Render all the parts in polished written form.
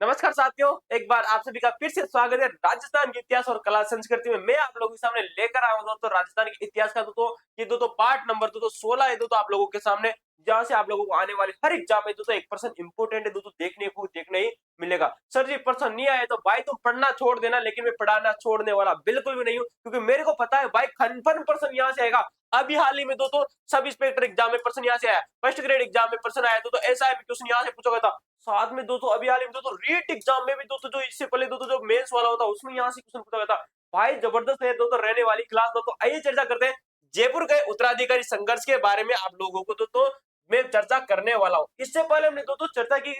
नमस्कार साथियों, एक बार आप सभी का फिर से स्वागत है राजस्थान के इतिहास और कला संस्कृति में। मैं आप लोगों के सामने लेकर आया हूं दोस्तों राजस्थान के इतिहास का ये दोस्तों पार्ट नंबर 16 है दोस्तों आप लोगों के सामने, जहां से आप लोगों को आने वाले हर एग्जाम में दोस्तों एक पर्सन इंपोर्टेंट है दोस्तों देखने ही मिलेगा। सर जी पर्सन नहीं आए तो भाई तुम पढ़ना छोड़ देना, लेकिन मैं पढ़ाना छोड़ने वाला बिल्कुल भी नहीं हूँ, क्योंकि मेरे को पता है भाई कन्फर्म पर्सन यहाँ से आएगा। अभी हाल ही में दोस्तों सब इंस्पेक्टर एग्जाम में पर्सन यहाँ से आया, फर्स्ट ग्रेड एग्जाम में पर्सन आया तो ऐसा है क्वेश्चन यहाँ से पूछा गया था। साथ में दोस्तों अभी हाल ही में दोस्तों रीट एग्जाम में भी दोस्तों जो इससे पहले दोस्तों जो मेंस वाला होता है उसमें यहाँ से क्वेश्चन पूछा गया था। भाई जबरदस्त है दोस्तों रहने वाली क्लास। दोस्तों आइए चर्चा करते हैं जयपुर के उत्तराधिकारी संघर्ष के बारे में आप लोगों को दोस्तों मैं चर्चा करने वाला हूँ। इससे पहले हमने दोस्तों चर्चा की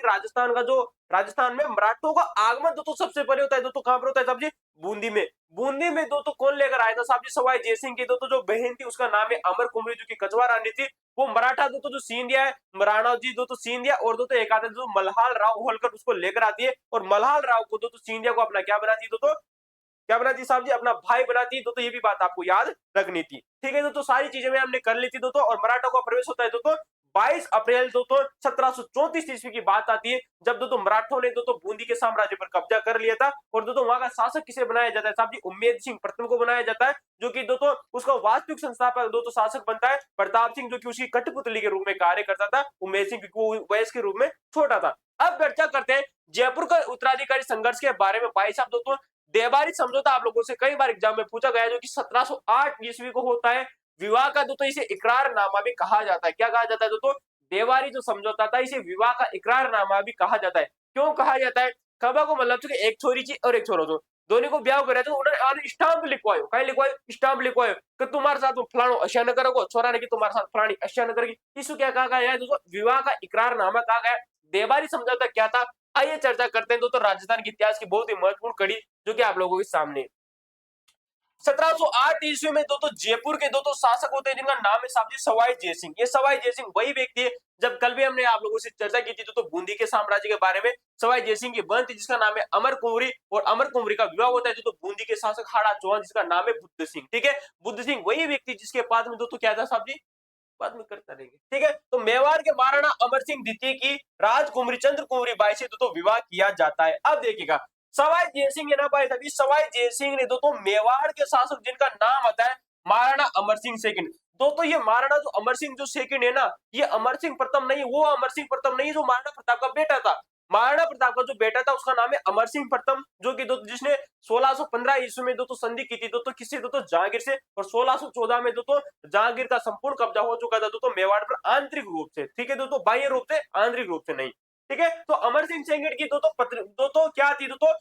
राजस्थान में मराठों का आगमन दोस्तों सबसे पहले होता है दोस्तों कहां पर होता है साहब जी? बूंदी में दोस्तों कौन लेकर आया था साहब जी? सवाई जयसिंह की दोस्तों जो बहन थी उसका नाम है अमर कुमरी, जो की कछवा रानी थी। वो मराठा दोस्तों जो सिंधिया है, मराणा जी दोस्तों सिंधिया, और दोस्तों एक आता है जो मल्हार राव होलकर उसको लेकर आती है, और मल्हार राव को दोस्तों सिंधिया को अपना क्या बनाती है दोस्तों? क्या बनाती साहब जी? अपना भाई बनाती है दोस्तों। ये भी बात आपको याद रखनी थी, ठीक है दोस्तों। सारी चीजें में हमने कर ली थी दोस्तों। और मराठा का प्रवेश होता है दोस्तों 22 अप्रैल दोस्तों 1734 ईस्वी की बात आती है, जब दोस्तों मराठों ने दोस्तों बूंदी के साम्राज्य पर कब्जा कर लिया था। और दोस्तों वहां का शासक किसे बनाया जाता है साहब जी? उम्मेद सिंह प्रथम को बनाया जाता है, जो कि दोस्तों उसका वास्तविक संस्थापक दोस्तों शासक बनता है प्रताप सिंह, जो कि उसकी कठपुतली के रूप में कार्य करता था। उम्मेद सिंह क्योंकि वयस के रूप में छोटा था। अब चर्चा करते हैं जयपुर का उत्तराधिकारी संघर्ष के बारे में। भाई साहब दोस्तों देवारी समझौता आप लोगों से कई बार एग्जाम में पूछा गया है, जो कि 1708 ईस्वी को होता है। विवाह का दोस्तों इसे इकरारनामा भी कहा जाता है। क्या कहा जाता है दोस्तों? देवारी जो समझौता था इसे विवाह का इकरारनामा भी कहा जाता है। क्यों कहा जाता है? खबा को मतलब एक छोरी ची और एक छोरो, दोनों को ब्याह करे तो उन्होंने स्टाम्प लिखवायो। कहीं लिखवायो? स्टाम्प लिखवायो कि तुम्हारे साथ फलानो अशिया न करोगे, छोरा ने कि तुम्हारे साथ फलानी अशिया न करेगी। इसको क्या कहा गया है दोस्तों? विवाह का इकरारनामा कहा गया। देवारी समझौता क्या था? आइए चर्चा करते हैं दोस्तों राजस्थान के इतिहास की बहुत ही महत्वपूर्ण कड़ी, जो कि आप लोगों के सामने 1708 ईस्वी में दोस्तों जयपुर के दोस्तों शासक होते हैं जिनका नाम है साहब जी सवाई जयसिंह। ये सवाई जयसिंह वही व्यक्ति है, जब कल भी हमने आप लोगों से चर्चा की थी तो बूंदी के साम्राज्य के बारे में। सवाई जयसिंह की बहन थी जिसका नाम है अमर कुंवरी, और अमर कुंवरी का विवाह होता है दोस्तों बूंदी के शासक हाड़ा चौहान जिसका नाम है बुद्ध सिंह। ठीक है, बुद्ध सिंह वही व्यक्ति जिसके बाद में दोस्तों क्या था साहब जी? बाद में करता रहेंगे, ठीक है। तो मेवाड़ के महाराणा अमर सिंह द्वितीय की राजकुमारी चंद्र कुमारी बाई से दोस्तों विवाह किया जाता है। अब देखिएगा सवाई जयसिंह है ना भाई, तभी सवाई जयसिंह ने दोस्तों मेवाड़ के शासक जिनका नाम आता है महाराणा अमर सिंह सेकंड। दोस्तों ये महाराणा जो अमर सिंह जो सेकंड है ना, ये अमर सिंह प्रथम नहीं, वो अमर सिंह प्रथम नहीं जो महाराणा प्रताप का बेटा था। महाराणा प्रताप का जो बेटा था उसका नाम है अमर सिंह प्रथम, जो कि दोस्तों जिसने 1615 ईस्वी में दोस्तों संधि की थी दोस्तों किससे? दोस्तों जहांगीर से। और 1614 में दोस्तों जहांगीर का संपूर्ण कब्जा हो चुका था दोस्तों मेवाड़ पर आंतरिक रूप से, ठीक है दोस्तों, बाह्य रूप से, आंतरिक रूप से नहीं। ठीक है, तो अमर सिंह सेकंड की दोस्तों क्या थी दोस्तों?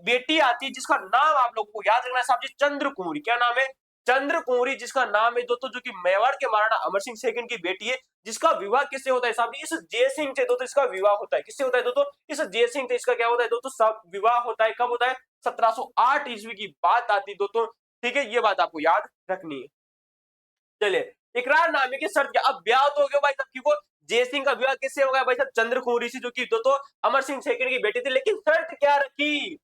बेटी आती है जिसका नाम आप लोगों को याद रखना है साहब जी, चंद्र कुंवरी। क्या नाम है? चंद्र कुंवरी, जिसका नाम है दोस्तों, जो कि मेवाड़ के महाराणा अमर सिंह सेकंड की बेटी है, जिसका विवाह किससे होता है साहब जी? इस जयसिंह से दोस्तों इसका विवाह होता है। किससे होता है दोस्तों? इस जयसिंह से इसका क्या होता है दोस्तों? सब विवाह होता है। कब होता है? 1708 ईस्वी की बात आती है दोस्तों, ठीक है, ये बात आपको याद रखनी है। चलिए, इकरारनामे की शर्त क्या? अब ब्याह तो हो गया भाई साहब, क्योंकि जयसिंह का विवाह किससे हो गया भाई साहब? चंद्र कुंवरी से, जो कि दोस्तों अमर सिंह सेकंड की बेटी थी। लेकिन शर्त क्या रखी?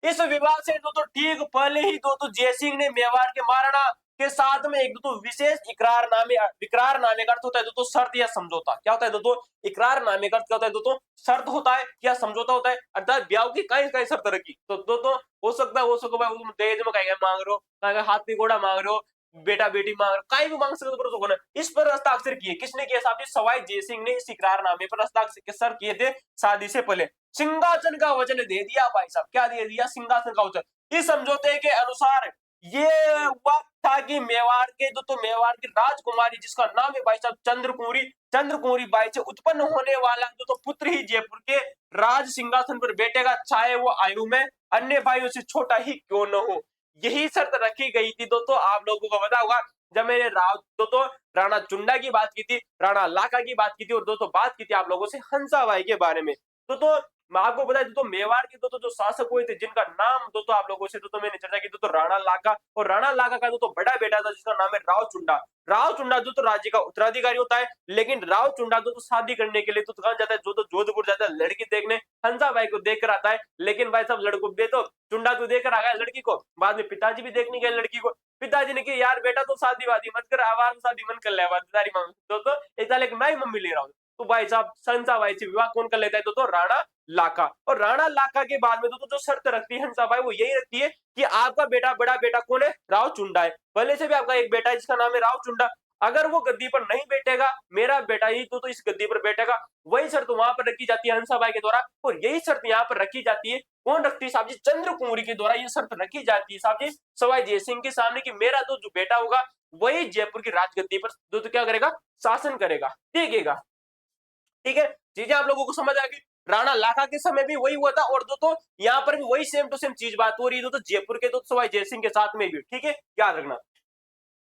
इस विवाह से दोस्तों ठीक पहले ही दोस्तों जयसिंह ने मेवाड़ के महाराणा के साथ में एक दोस्तों विशेष इकरारनामे का अर्थ होता है दोस्तों शर्त या समझौता। क्या होता है दोस्तों? इकरारनामे का अर्थ क्या होता है दोस्तों? शर्त होता है या समझौता होता है, अर्थात ब्याह की कई कई शर्त रखी। तो दोस्तों हो सकता है भाई तुम दहेज में कहीं मांग रहे हो, कहीं हाथी घोड़ा मांग रहे हो, बेटा बेटी मांग रहे हो, कहीं भी मांग सकते हो, पर ना इस पर हस्ताक्षर किए किसने किया साहब जी? सवाई जयसिंह ने इस इकरारनामे पर हस्ताक्षर किए थे शादी से पहले। सिंहासन का वचन दे दिया भाई साहब। क्या दे दिया? सिंहासन का वचन। इस समझौते के अनुसार ये वक्त था कि मेवाड़ की राजकुमारी जिसका नाम है भाई साहब चंद्र कुंवरी बाई से उत्पन्न होने वाला पुत्र ही जयपुर के राज सिंहासन पर बैठेगा, चाहे वो आयु में अन्य भाइयों से छोटा ही क्यों न हो। यही शर्त रखी गई थी दोस्तों। आप लोगों को पता होगा जब मैंने दोस्तों राणा चुंडा की बात की थी, राणा लाखा की बात की थी, और दोस्तों बात की थी आप लोगों से हंसाबाई के बारे में। तो मैं आपको बता दूं तो मेवाड़ के दोस्तों जो शासक हुए थे जिनका नाम दोस्तों आप लोगों से दोस्तों मैंने चर्चा की दोस्तों राणा लाखा, और राणा लाखा का दोस्तों बड़ा बेटा था जिसका नाम है राव चुंडा। राव चुंडा दोस्तों राज्य का उत्तराधिकारी होता है, लेकिन राव चुंडा दोस्तों शादी करने के लिए तो कहां जाता है? जोधपुर जाता है लड़की देखने, हंसाबाई को देख कर आता है। लेकिन भाई साहब लड़को तो चुंडा तो देकर आ गया लड़की को, बाद में पिताजी भी देखने गए लड़की को। पिताजी ने कहा यार बेटा तो शादी वादी मत कर, आवाज शादी मन कर ले दोस्तों, एक मैं ही मम्मी ले रहा हूँ। तो भाई साहब हंसाबाई से विवाह कौन कर लेता है दोस्तों? राणा लाखा। और राणा लाखा के बाद में दोस्तों जो शर्त रखती है हंसाबाई वो यही रखती है कि आपका बेटा, बड़ा बेटा कौन है? राव चुंडा है। पहले से भी आपका एक बेटा है जिसका नाम है राव चुंडा, अगर वो गद्दी पर नहीं बैठेगा, मेरा बेटा ही तो इस गद्दी पर बैठेगा। वही शर्त वहां पर रखी जाती है हंसाबाई के द्वारा, और यही शर्त यहाँ पर रखी जाती है, कौन रखती है साहब जी? चंद्र कुंवरी के द्वारा ये शर्त रखी जाती है साहब जी सवाई जयसिंह के सामने कि मेरा तो जो बेटा होगा वही जयपुर की राजगद्दी पर तो क्या करेगा? शासन करेगा। ठीक है, चीजें आप लोगों को समझ आ गई। राणा लाखा के समय भी वही हुआ था, और दोस्तों यहाँ पर भी वही सेम टू सेम चीज बात हो रही है दोस्तों जयपुर के दोस्तों सवाई जयसिंह के साथ में भी। ठीक है, याद रखना।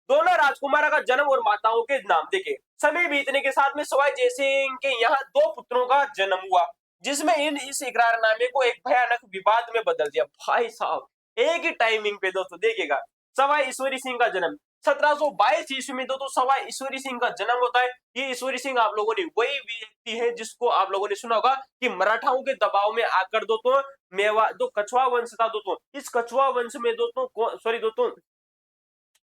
दोनों राजकुमारों का जन्म और माताओं के नाम देखे। समय बीतने के साथ में सवाई जयसिंह के यहाँ दो पुत्रों का जन्म हुआ, जिसमें इस इकरारनामे को एक भयानक विवाद में बदल दिया। भाई साहब एक ही टाइमिंग पे दोस्तों देखिएगा, सवाई ईश्वरी सिंह का जन्म 1722 ईस्वी में दोस्तों सवाई ईश्वरी सिंह का जन्म होता है। ये ईश्वरी सिंह आप लोगों ने वही व्यक्ति है जिसको आप लोगों ने सुना होगा कि मराठाओं के दबाव में आकर दोस्तों मेवा दो कछवा वंश था दोस्तों, इस कछवा वंश में दोस्तों सॉरी दोस्तों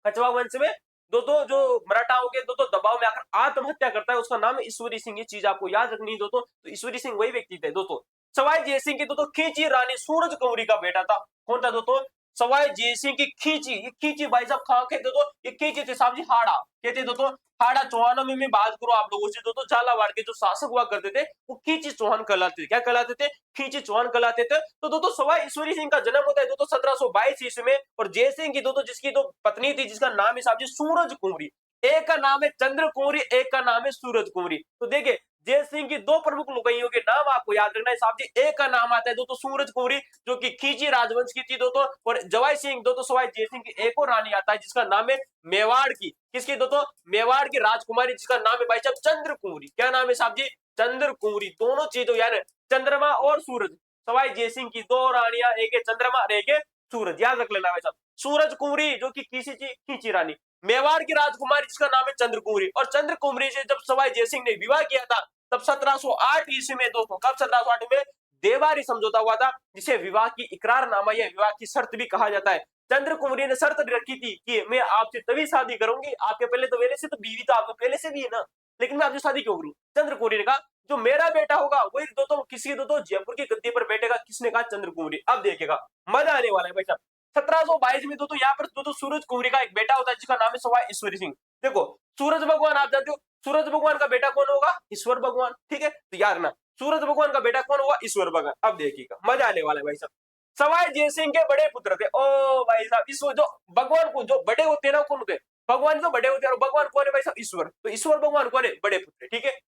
कछवा वंश में दोस्तों जो मराठाओं के दोस्तों दबाव में आकर आत्महत्या करता है, उसका नाम है ईश्वरी सिंह। ये चीज आपको याद रखनी है दोस्तों। तो ईश्वरी सिंह वही व्यक्ति थे दोस्तों। सवाई जयसिंह की दोस्तों खींची रानी सूरज कुंवरी का बेटा था। कौन था दोस्तों? सवाई जयसिंह की खींची। ये खींची भाई साहब कहाँ के दोस्तों? ये खींची थे साहब जी हाड़ा, कहते दोस्तों हाड़ा चौहानों में मैं बात करूं आप लोगों से दोस्तों, झालावाड़ के जो शासक हुआ करते थे वो खींची चौहान कहलाते थे। क्या कहलाते थे? खींची चौहान कहलाते थे। तो दोस्तों सवाई ईश्वरी सिंह का जन्म होता है दोस्तों 1722 ईस्वी में, और जयसिंह की दोस्तों जिसकी दो पत्नी थी जिसका नाम है साहब जी सूरज कुंवरी। एक का नाम है चंद्र कुंवरी, एक का नाम है सूरज कुंवरी। तो देखिए जयसिंह की दो प्रमुख लुगाइयों के नाम आपको याद रखना है साहब जी। एक का नाम आता है दोस्तों सूरज कुंवरी जो कि खींची राजवंश की थी दोस्तों, और जवाई सिंह दोस्तों सवाई जयसिंह की एक और रानी आता है जिसका नाम है मेवाड़ की। किसकी दोस्तों? मेवाड़ की राजकुमारी जिसका नाम है भाई साहब चंद्र कुंवरी। क्या नाम है साहब जी? चंद्र कुंवरी। दोनों चीजों यार चंद्रमा और सूरज, सवाई जयसिंह की दो रानियां, एक है चंद्रमा और एक है सूरज, याद रख लेना भाई साहब। सूरज कुंवरी जो कि खींची रानी, मेवाड़ की राजकुमारी जिसका नाम है चंद्र कुंवरी। और चंद्र कुंवरी से जब सवाई जयसिंह ने विवाह किया था तब 1708 ईस्वी में दोस्तों, कब 1708 में देवारी समझौता हुआ था, जिसे विवाह की इकरारनामा या विवाह की शर्त भी कहा जाता है। चंद्र कुंवरी ने शर्त रखी थी कि मैं आपसे तभी शादी करूंगी, आपके पहले तो पहले से तो बीवी तो आपको पहले से भी है ना, लेकिन मैं आपसे शादी क्यों करूं? चंद्र कुंवरी ने कहा जो मेरा बेटा होगा वही दोस्तों किसी दोस्तों जयपुर की गद्दी पर बैठेगा। किसने कहा? चंद्र कुंवरी। अब देखिएगा मजा आने वाला है भाई साहब। 1722 में दोस्तों यहाँ पर दोस्तों सूरज कुंवरी का एक बेटा होता है जिसका नाम है सवाई ईश्वरी सिंह। देखो सूरज भगवान आप जानते हो, सूरज भगवान का बेटा कौन होगा? ईश्वर भगवान। ठीक है, तो यार ना सूरज भगवान का बेटा कौन होगा? ईश्वर भगवान। अब देखिएगा मजा आने वाला है भाई साहब। सवाई जयसिंह के बड़े पुत्र थे। ओ भाई साहब इस जो भगवान को जो बड़े होते हैं ना कौन होते हैं? भगवान तो बड़े होते हैं, और भगवान कौन है भाई साहब? ईश्वर। तो ईश्वर भगवान कौन है? बड़े पुत्र। ठीक है,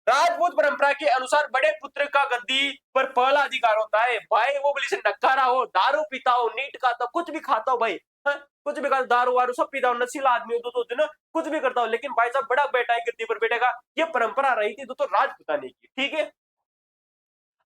राजपूत परंपरा के अनुसार बड़े पुत्र का गद्दी पर पहला अधिकार होता है। भाई वो बोली से नकारा हो, दारू पीता हो, नीट खाता हो, कुछ भी खाता हो भाई, हाँ? कुछ भी खाता, दारू वारू सब पीता हो, नशीला आदमी हो तो ना कुछ भी करता हो, लेकिन भाई साहब बड़ा बेटा है गद्दी पर बैठेगा। ये परंपरा रही थी तो राजपुतानी की। ठीक है,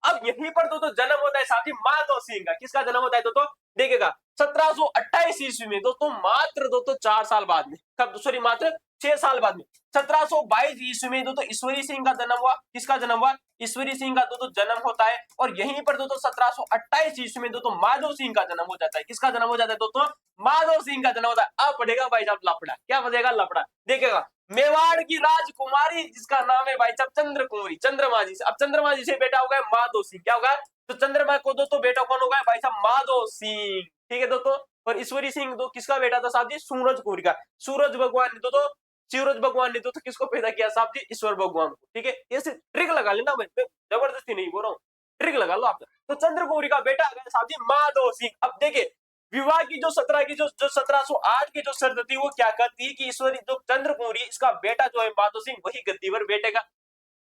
अब यहीं पर दोस्तों जन्म होता है साथी माधव सिंह का। किसका जन्म होता है दोस्तों? देखिएगा 1728 ईस्वी में दोस्तों, मात्र दोस्तों 4 साल बाद में, कब सॉरी मात्र 6 साल बाद में 1722 ईस्वी में दोस्तों ईश्वरी सिंह का जन्म हुआ। किसका जन्म हुआ? ईश्वरी सिंह का दोस्तों जन्म होता है। और यहीं पर दोस्तों 1728 ईस्वी में दोस्तों माधव सिंह का जन्म हो जाता है। किसका जन्म हो जाता है दोस्तों? माधव सिंह का जन्म होता है। अब पढ़ेगा भाई साहब लफड़ा। क्या बजेगा? लफड़ा। देखिएगा मेवाड़ की राजकुमारी जिसका नाम है भाई साहब चंद्र कुंवरी, चंद्रमा जी से। अब चंद्रमा जी से बेटा होगा माधव सिंह। क्या होगा? तो चंद्रमा को दोस्तों बेटा कौन होगा भाई साहब? माधव सिंह। ठीक है दोस्तों, और ईश्वरी सिंह दो किसका बेटा था साहब जी? सूरज कुंवरी का। सूरज भगवान ने दोस्तों सूरज भगवान ने दोस्तों किसको पैदा किया साहब जी? ईश्वर भगवान को। ठीक है, ऐसे ट्रिक लगा लेना भाई, जबरदस्ती नहीं बोल रहा हूँ, ट्रिक लगा लो आप। तो चंद्र कुंवरी का बेटा आ गया साहब जी माधव सिंह। अब देखिए विवाह की जो 1708 की जो शर्त थी वो क्या कहती है कि ईश्वरी जो चंद्र कुंवरी इसका बेटा जो है माधव सिंह वही गद्दी पर बैठेगा।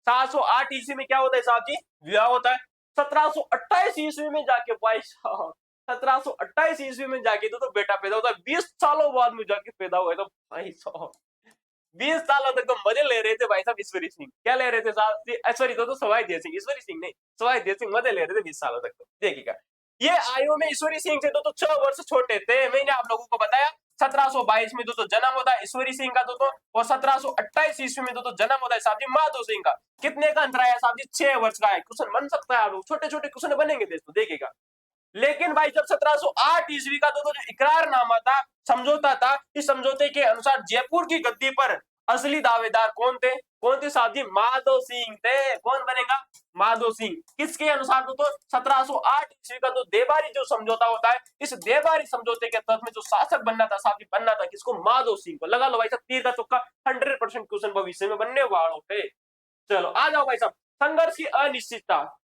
708 ईस्वी में क्या होता है साहब जी? विवाह होता है। 1728 ईस्वी में जाके भाई साहब 1728 ईस्वी में जाके तो बेटा पैदा होता है। 20 सालों बाद में जाके पैदा हुआ है। तो भाई साहब 20 सालों तक तो मजे ले रहे थे भाई साहब ईश्वरी सिंह। क्या ले रहे थे साहब? सॉरी तो सवाई जय सिंह, ईश्वरी सिंह नहीं, सवाई जय सिंह मजे ले रहे थे 20 सालों तक। तो देखिएगा ये आयु में ईश्वरी सिंह से तो 6 वर्ष छोटे थे। मैंने आप लोगों को बताया 1722 में दोस्तों जन्म होता है ईश्वरी सिंह का दोस्तों, और 1728 ईस्वी में दोस्तों जन्म होता है साहब जी माधव सिंह का। कितने का अंतर आया साहब जी? 6 वर्ष का है। क्वेश्चन बन सकता है, आप लोग छोटे छोटे क्वेश्चन बनेंगे दोस्तों, देखिएगा। लेकिन भाई जब 1708 ईस्वी का दोस्तों जो इकरारनामा था, समझौता था, इस समझौते के अनुसार जयपुर की गद्दी पर असली दावेदार कौन थे? कौन थे साहब जी? माधो सिंह थे। कौन बनेगा? माधो सिंह। किसके अनुसार? तो 1708 ईस्वी का जो देबारी जो समझौता होता है, इस देबारी समझौते के तहत में जो शासक बनना था साहब जी, बनना था किसको? माधो सिंह को। लगा लो भाई साहब, तीर का तुक्का, 100% क्वेश्चन भविष्य में बनने वालों थे। चलो आ जाओ भाई साहब, संघर्ष की अनिश्चितता।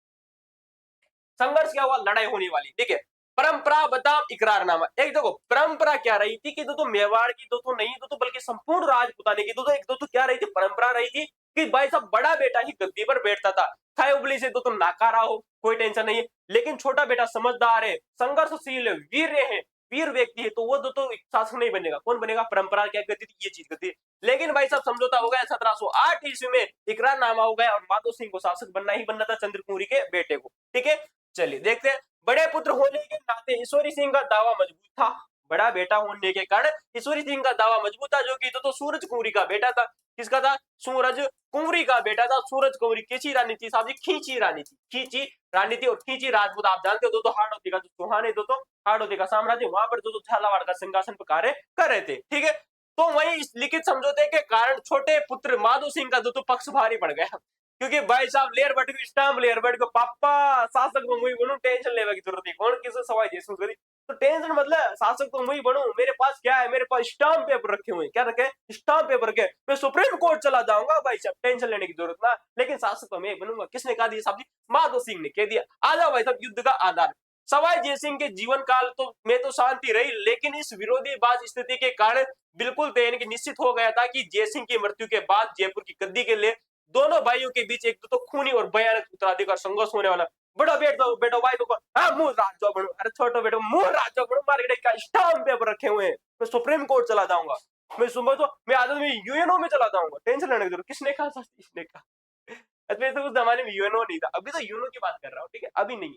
संघर्ष क्या हुआ? लड़ाई होने वाली, ठीक है। परंपरा बताम इकरारनामा। एक देखो, परंपरा क्या रही थी कि दो मेवाड़ की, दो नहीं दो बल्कि संपूर्ण राजपूताने की दो एक दो क्या रही थी? परंपरा रही थी कि भाई साहब बड़ा बेटा ही गद्दी पर बैठता था, खाए उबली से दो नाकारा हो, कोई टेंशन नहीं है, लेकिन छोटा बेटा समझदार है, संघर्षशील है, वीर है, वीर व्यक्ति है, तो वो दो शासक नहीं बनेगा। कौन बनेगा? परंपरा क्या कहती थी? ये चीज कहती है। लेकिन भाई साहब समझौता हो गया 1708 ईस्वी में, इकरारनामा हो गया और माधो सिंह को शासक बनना ही बनना था, चंद्रकुंवरी के बेटे को, ठीक है। चलिए देखते हैं। बड़े पुत्र होने के नाते ईश्वरी सिंह का दावा मजबूत था। बड़ा बेटा होने के कारण ईश्वरी सिंह का दावा मजबूत था, जो कि तो सूरज कुंवरी का बेटा था। किसका था? सूरज कुंवरी का बेटा था। सूरज कुंवरी किसी रानी थी साहब जी? खींची रानी थी। खींची रानी थी और खींची राजपूत आप जानते हो, दो हाड़ौती का जो चौहान है, दो हाड़ौती का साम्राज्य, वहां पर दो झालावाड़ का सिंहासन पर कार्य कर रहे थे, ठीक है। तो वही इस लिखित समझौते के कारण छोटे पुत्र माधो सिंह का दो पक्ष भारी पड़ गया, क्योंकि भाई साहब लेयर बट को स्टाम्प लेयर बट को पापा शासक तो मुझे बनू, टेंशन लेने की जरूरत है, कौन किसे सवाई जैसे करी, तो टेंशन मतलब शासक तो मुझे बनू, मेरे पास क्या है? मेरे पास स्टाम्प पेपर रखे हुए हैं। क्या रखे? स्टाम्प पेपर रखे। मैं सुप्रीम कोर्ट चला जाऊंगा भाई साहब, टेंशन लेने की जरूरत ना, लेकिन शासक तो मैं बनूंगा। किसने कहा दिया साहब जी? माधो सिंह ने कह दिया। आ जाओ भाई साहब, युद्ध का आधार। सवाई जयसिंह के जीवन काल तो में तो शांति रही, लेकिन इस विरोधीबाज स्थिति के कारण बिल्कुल तय कि निश्चित हो गया था कि जयसिंह की मृत्यु के बाद जयपुर की गद्दी के लिए दोनों भाइयों के बीच एक तो खूनी और भयानक उत्तराधिकार संघर्ष होने वाला। बड़ा बेटो भाई तो हाँ मुंह राजो बनू, अरे छोटो बेटो मुंह राजो बनू, मार्केट का स्टाम्प पेपर रखे हुए हैं, मैं सुप्रीम कोर्ट चला जाऊंगा, मैं सुबह तो मैं आदत में यूएनओ में चला जाऊंगा, टेंशन लेने की जरूरत। किसने कहा था? इसने कहा। अच्छा तो उस जमाने में यूएनओ नहीं था, अभी तो यूएनओ की बात कर रहा हूँ, ठीक है, अभी नहीं।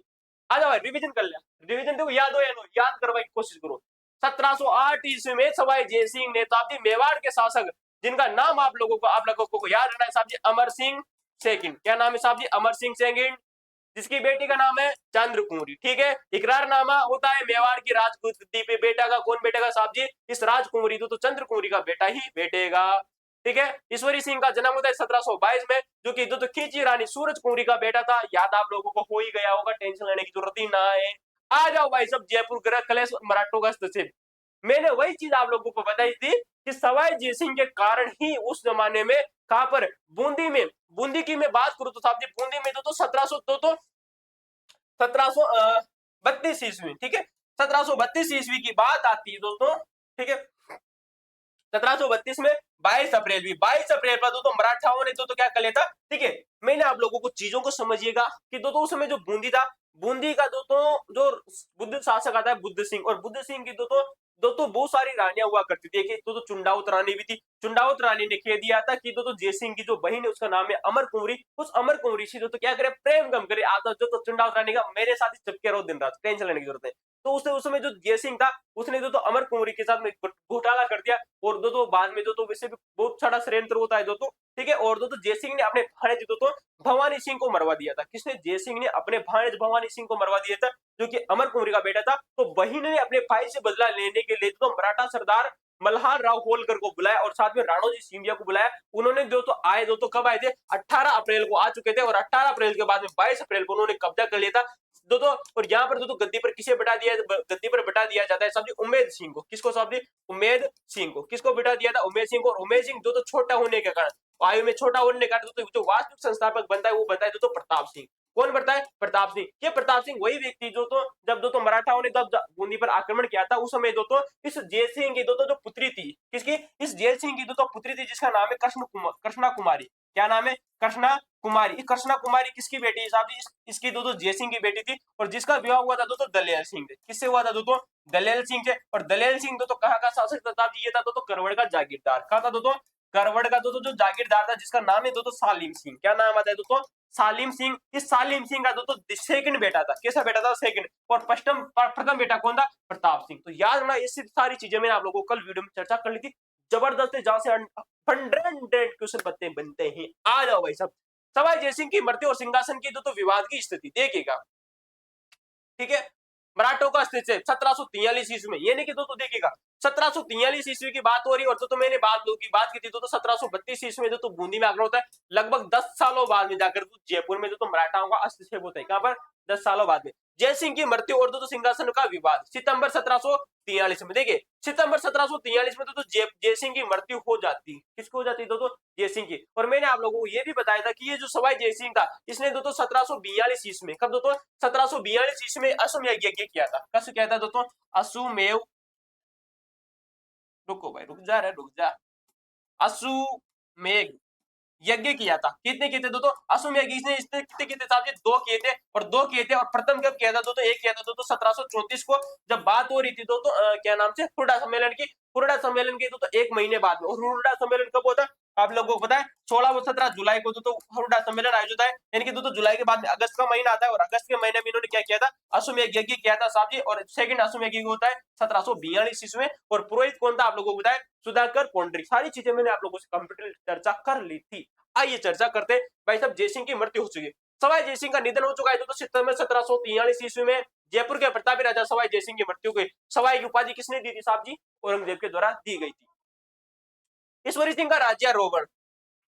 आ जाओ रिवीजन कर लिया, रिवीजन देखो, याद हो या नो, याद करवाने की कोशिश करो। 1708 ईस्वी में सवाई जयसिंह ने ताप्ती मेवाड़ के शासक, जिनका नाम आप लोगों को याद रखना है साहब जी, अमर सिंह सेकंड। क्या नाम है साहब जी? अमर सिंह सेकंड, जिसकी बेटी का नाम है चंद्रकुंवरी, ठीक है। इकरारनामा होता है मेवाड़ की राजपूत गद्दी पे, बेटा का कौन बैठेगा साहब जी? इस राजकुंवरी तो चंद्रकुंवरी का बेटा ही बैठेगा, ठीक है। ईश्वरी सिंह का जन्म होता है 1722 में, जो कि तो खींची रानी सूरज कुंवरी का बेटा था। याद आप लोगों को हो ही गया होगा, टेंशन लेने की जरूरत ही ना है। आ जाओ भाई सब, जयपुर ग्रह कलेश और मराठों का हस्तक्षेप। मैंने वही चीज आप लोगों को बताई थी कि सवाई जयसिंह के कारण ही उस जमाने में कहां पर? बूंदी में। बूंदी की मैं बात करूं तो साहब जी, बूंदी में तो 1732 ईस्वी, ठीक है। 1732 ईस्वी की बात आती है दोस्तों, ठीक है। 1732 में 22 अप्रैल पर दोस्तों मराठाओं ने तो क्या कर लिया था, ठीक है। मैंने आप लोगों को चीजों को समझिएगा कि दोस्तों उस समय जो बूंदी था, बूंदी का दोस्तों जो बुद्ध शासक आता है बुद्ध सिंह, और बुद्ध सिंह की दोस्तों बहुत सारी रानियां हुआ करती थी। एक तो चुंडावत रानी भी थी। चुंडावत रानी ने कह दिया था कि दोस्तों जयसिंह की जो बहन है उसका नाम है अमर कुंवरी, उस अमर कुंवरी से दोस्तों क्या करे? प्रेम कम करे। आता जो चुंडावत रानी का मेरे साथ ही चिपके रहो दिन रात, टेंशन लेने की जरूरत है। तो उसने उस समय जो जयसिंह था, उसने दोस्तों अमर कुंवरी के साथ में घोटाला कर दिया, और दोस्तों बाद में दोस्तों वैसे भी बहुत सारा षड्यंत्र होता है दोस्तों, ठीक है। और दोस्तों जयसिंह ने अपने भाणेज दोस्तों भवानी सिंह को मरवा दिया था। किसने? जयसिंह ने अपने भाणेज भवानी सिंह को मरवा दिया था, जो कि अमर कुंवरी का बेटा था। तो बहिन ने अपने भाई से बदला लेने के लिए तो मराठा सरदार मल्हार राव होलकर को बुलाया और साथ में राणोजी सिंधिया को बुलाया। उन्होंने दोस्तों आए, दोस्तों कब आए थे? 18 अप्रैल को आ चुके थे, और 18 अप्रैल के बाद में 22 अप्रैल को उन्होंने कब्जा कर लिया था दोस्तों। और यहाँ पर दोस्तों गद्दी पर किसे बिठा दिया? गद्दी पर बिठा दिया जाता है साहब जी उमेद सिंह को। किसको साहब जी? उमेद सिंह को। किसको बिठा दिया था? उमेद सिंह को। और उमेद सिंह दोस्तों छोटा होने के कारण, आयु में छोटा होने के कारण दोस्तों जो वास्तविक संस्थापक बनता है वो बनता है दोस्तों प्रताप सिंह। कौन बनता है? प्रताप सिंह। ये प्रताप सिंह वही व्यक्ति जो तो जब दोस्तों मराठाओं ने जब बूंदी पर आक्रमण किया था, उस समय दोस्तों इस जय सिंह की दोस्तों जो पुत्री थी, किसकी? इस जय सिंह की दोस्तों पुत्री थी, जिसका नाम है कृष्णा कुमारी। क्या नाम है? कृष्णा कुमारी। कृष्णा कुमारी किसकी बेटी है साहब जी? इसकी दोस्तों जय सिंह की बेटी थी, और जिसका विवाह हुआ था दोस्तों दलेल सिंह से। किससे हुआ था दोस्तों? दलेल सिंह से। और दलेल सिंह दोस्तों कहाँ का शासक था? ये था दोस्तों करवड़ का जागीरदार। कहा था दोस्तों? करवड़ का दोस्तों जो जागीरदार था, जिसका नाम है दोस्तों सालिम सिंह। क्या नाम आता है दोस्तों? सालिम सिंह। इस सालिम सिंह का दोस्तों सेकंड बेटा था। कैसा बेटा था? सेकंड। और प्रथम बेटा कौन था? प्रताप सिंह। तो याद रखना, ये सारी चीजें मैंने आप लोगों को कल वीडियो में चर्चा कर ली थी। जबरदस्त है, जहां से 100 क्वेश्चन बनते हैं। आ जाओ भाई साहब, सवाई जयसिंह की मृत्यु और सिंहासन की दोस्तों विवाद की स्थिति देखिएगा, ठीक है। मराठों का अस्तित्व 1743 ईस्वी में। ये नहीं कि दोस्तों देखिएगा 1743 ईस्वी की बात हो रही है और तो मैंने बात की थी तो 1732 ईस्वी में जो तो बूंदी में आक्रमण होता है, लगभग 10 सालों बाद में जाकर तो जयपुर में जो तो मराठाओं का अस्तित्व होता है। कहां पर? 10 सालों बाद में। जयसिंह की मृत्यु और तो सिंहासन का विवाद सितंबर 1743 में। देखिए सितंबर 1743 में तो जयसिंह की मृत्यु हो जाती। किसको हो जाती? दोस्तों जयसिंह की। और मैंने आप लोगों को ये भी बताया था कि ये जो सवाई जयसिंह था इसने दोस्तों 1742 ईस्वी में, कब दोस्तों? 1742 ईस्वी में अश्वमेध यज्ञ किया था। कब किया था दोस्तों? अश्वमेध, रुको भाई रुक जा, अश्वमेध यज्ञ किया था। कितने किए थे दोस्तों? अश्वमेध यज्ञ इसने कितने किए थे साहब जी? 2 किए थे और 2 किए थे। और प्रथम कब किया था दोस्तों? एक किया था दोस्तों 1734 को, जब बात हो रही थी दोस्तों क्या नाम से, हुरडा सम्मेलन की। हुरडा सम्मेलन के दोस्तों 1 महीने बाद में। और हुरडा सम्मेलन कब होता है आप लोगों को पता है? 16 व 17 जुलाई को दोस्तों हुरडा सम्मेलन आयोजित है। यानी कि दोस्तों जुलाई के बाद में अगस्त का महीना आता है और अगस्त के महीने में इन्होंने क्या किया था? अश्वमेध यज्ञ किया था साहब जी। और सेकंड अश्वमेध यज्ञ होता है 1742 ईस्वी में। और पुरोहित कौन था आप लोगों को बताया? सुधाकर पौंडरिक। सारी चीजें मैंने आप लोगों से कंप्यूटर चर्चा कर ली थी। आइए चर्चा करते हैं। भाई साहब जयसिंह की मृत्यु हो चुकी है। सवाई जयसिंह का निधन हो चुका है तो सितंबर 1743 ईस्वी में जयपुर के प्रतापी राजा सवाई जयसिंह की मृत्यु हुई। सवाई की उपाधि किसने दी थी साहब जी? औरंगजेब के द्वारा दी गई थी। ईश्वरी सिंह का राज्यारोहण।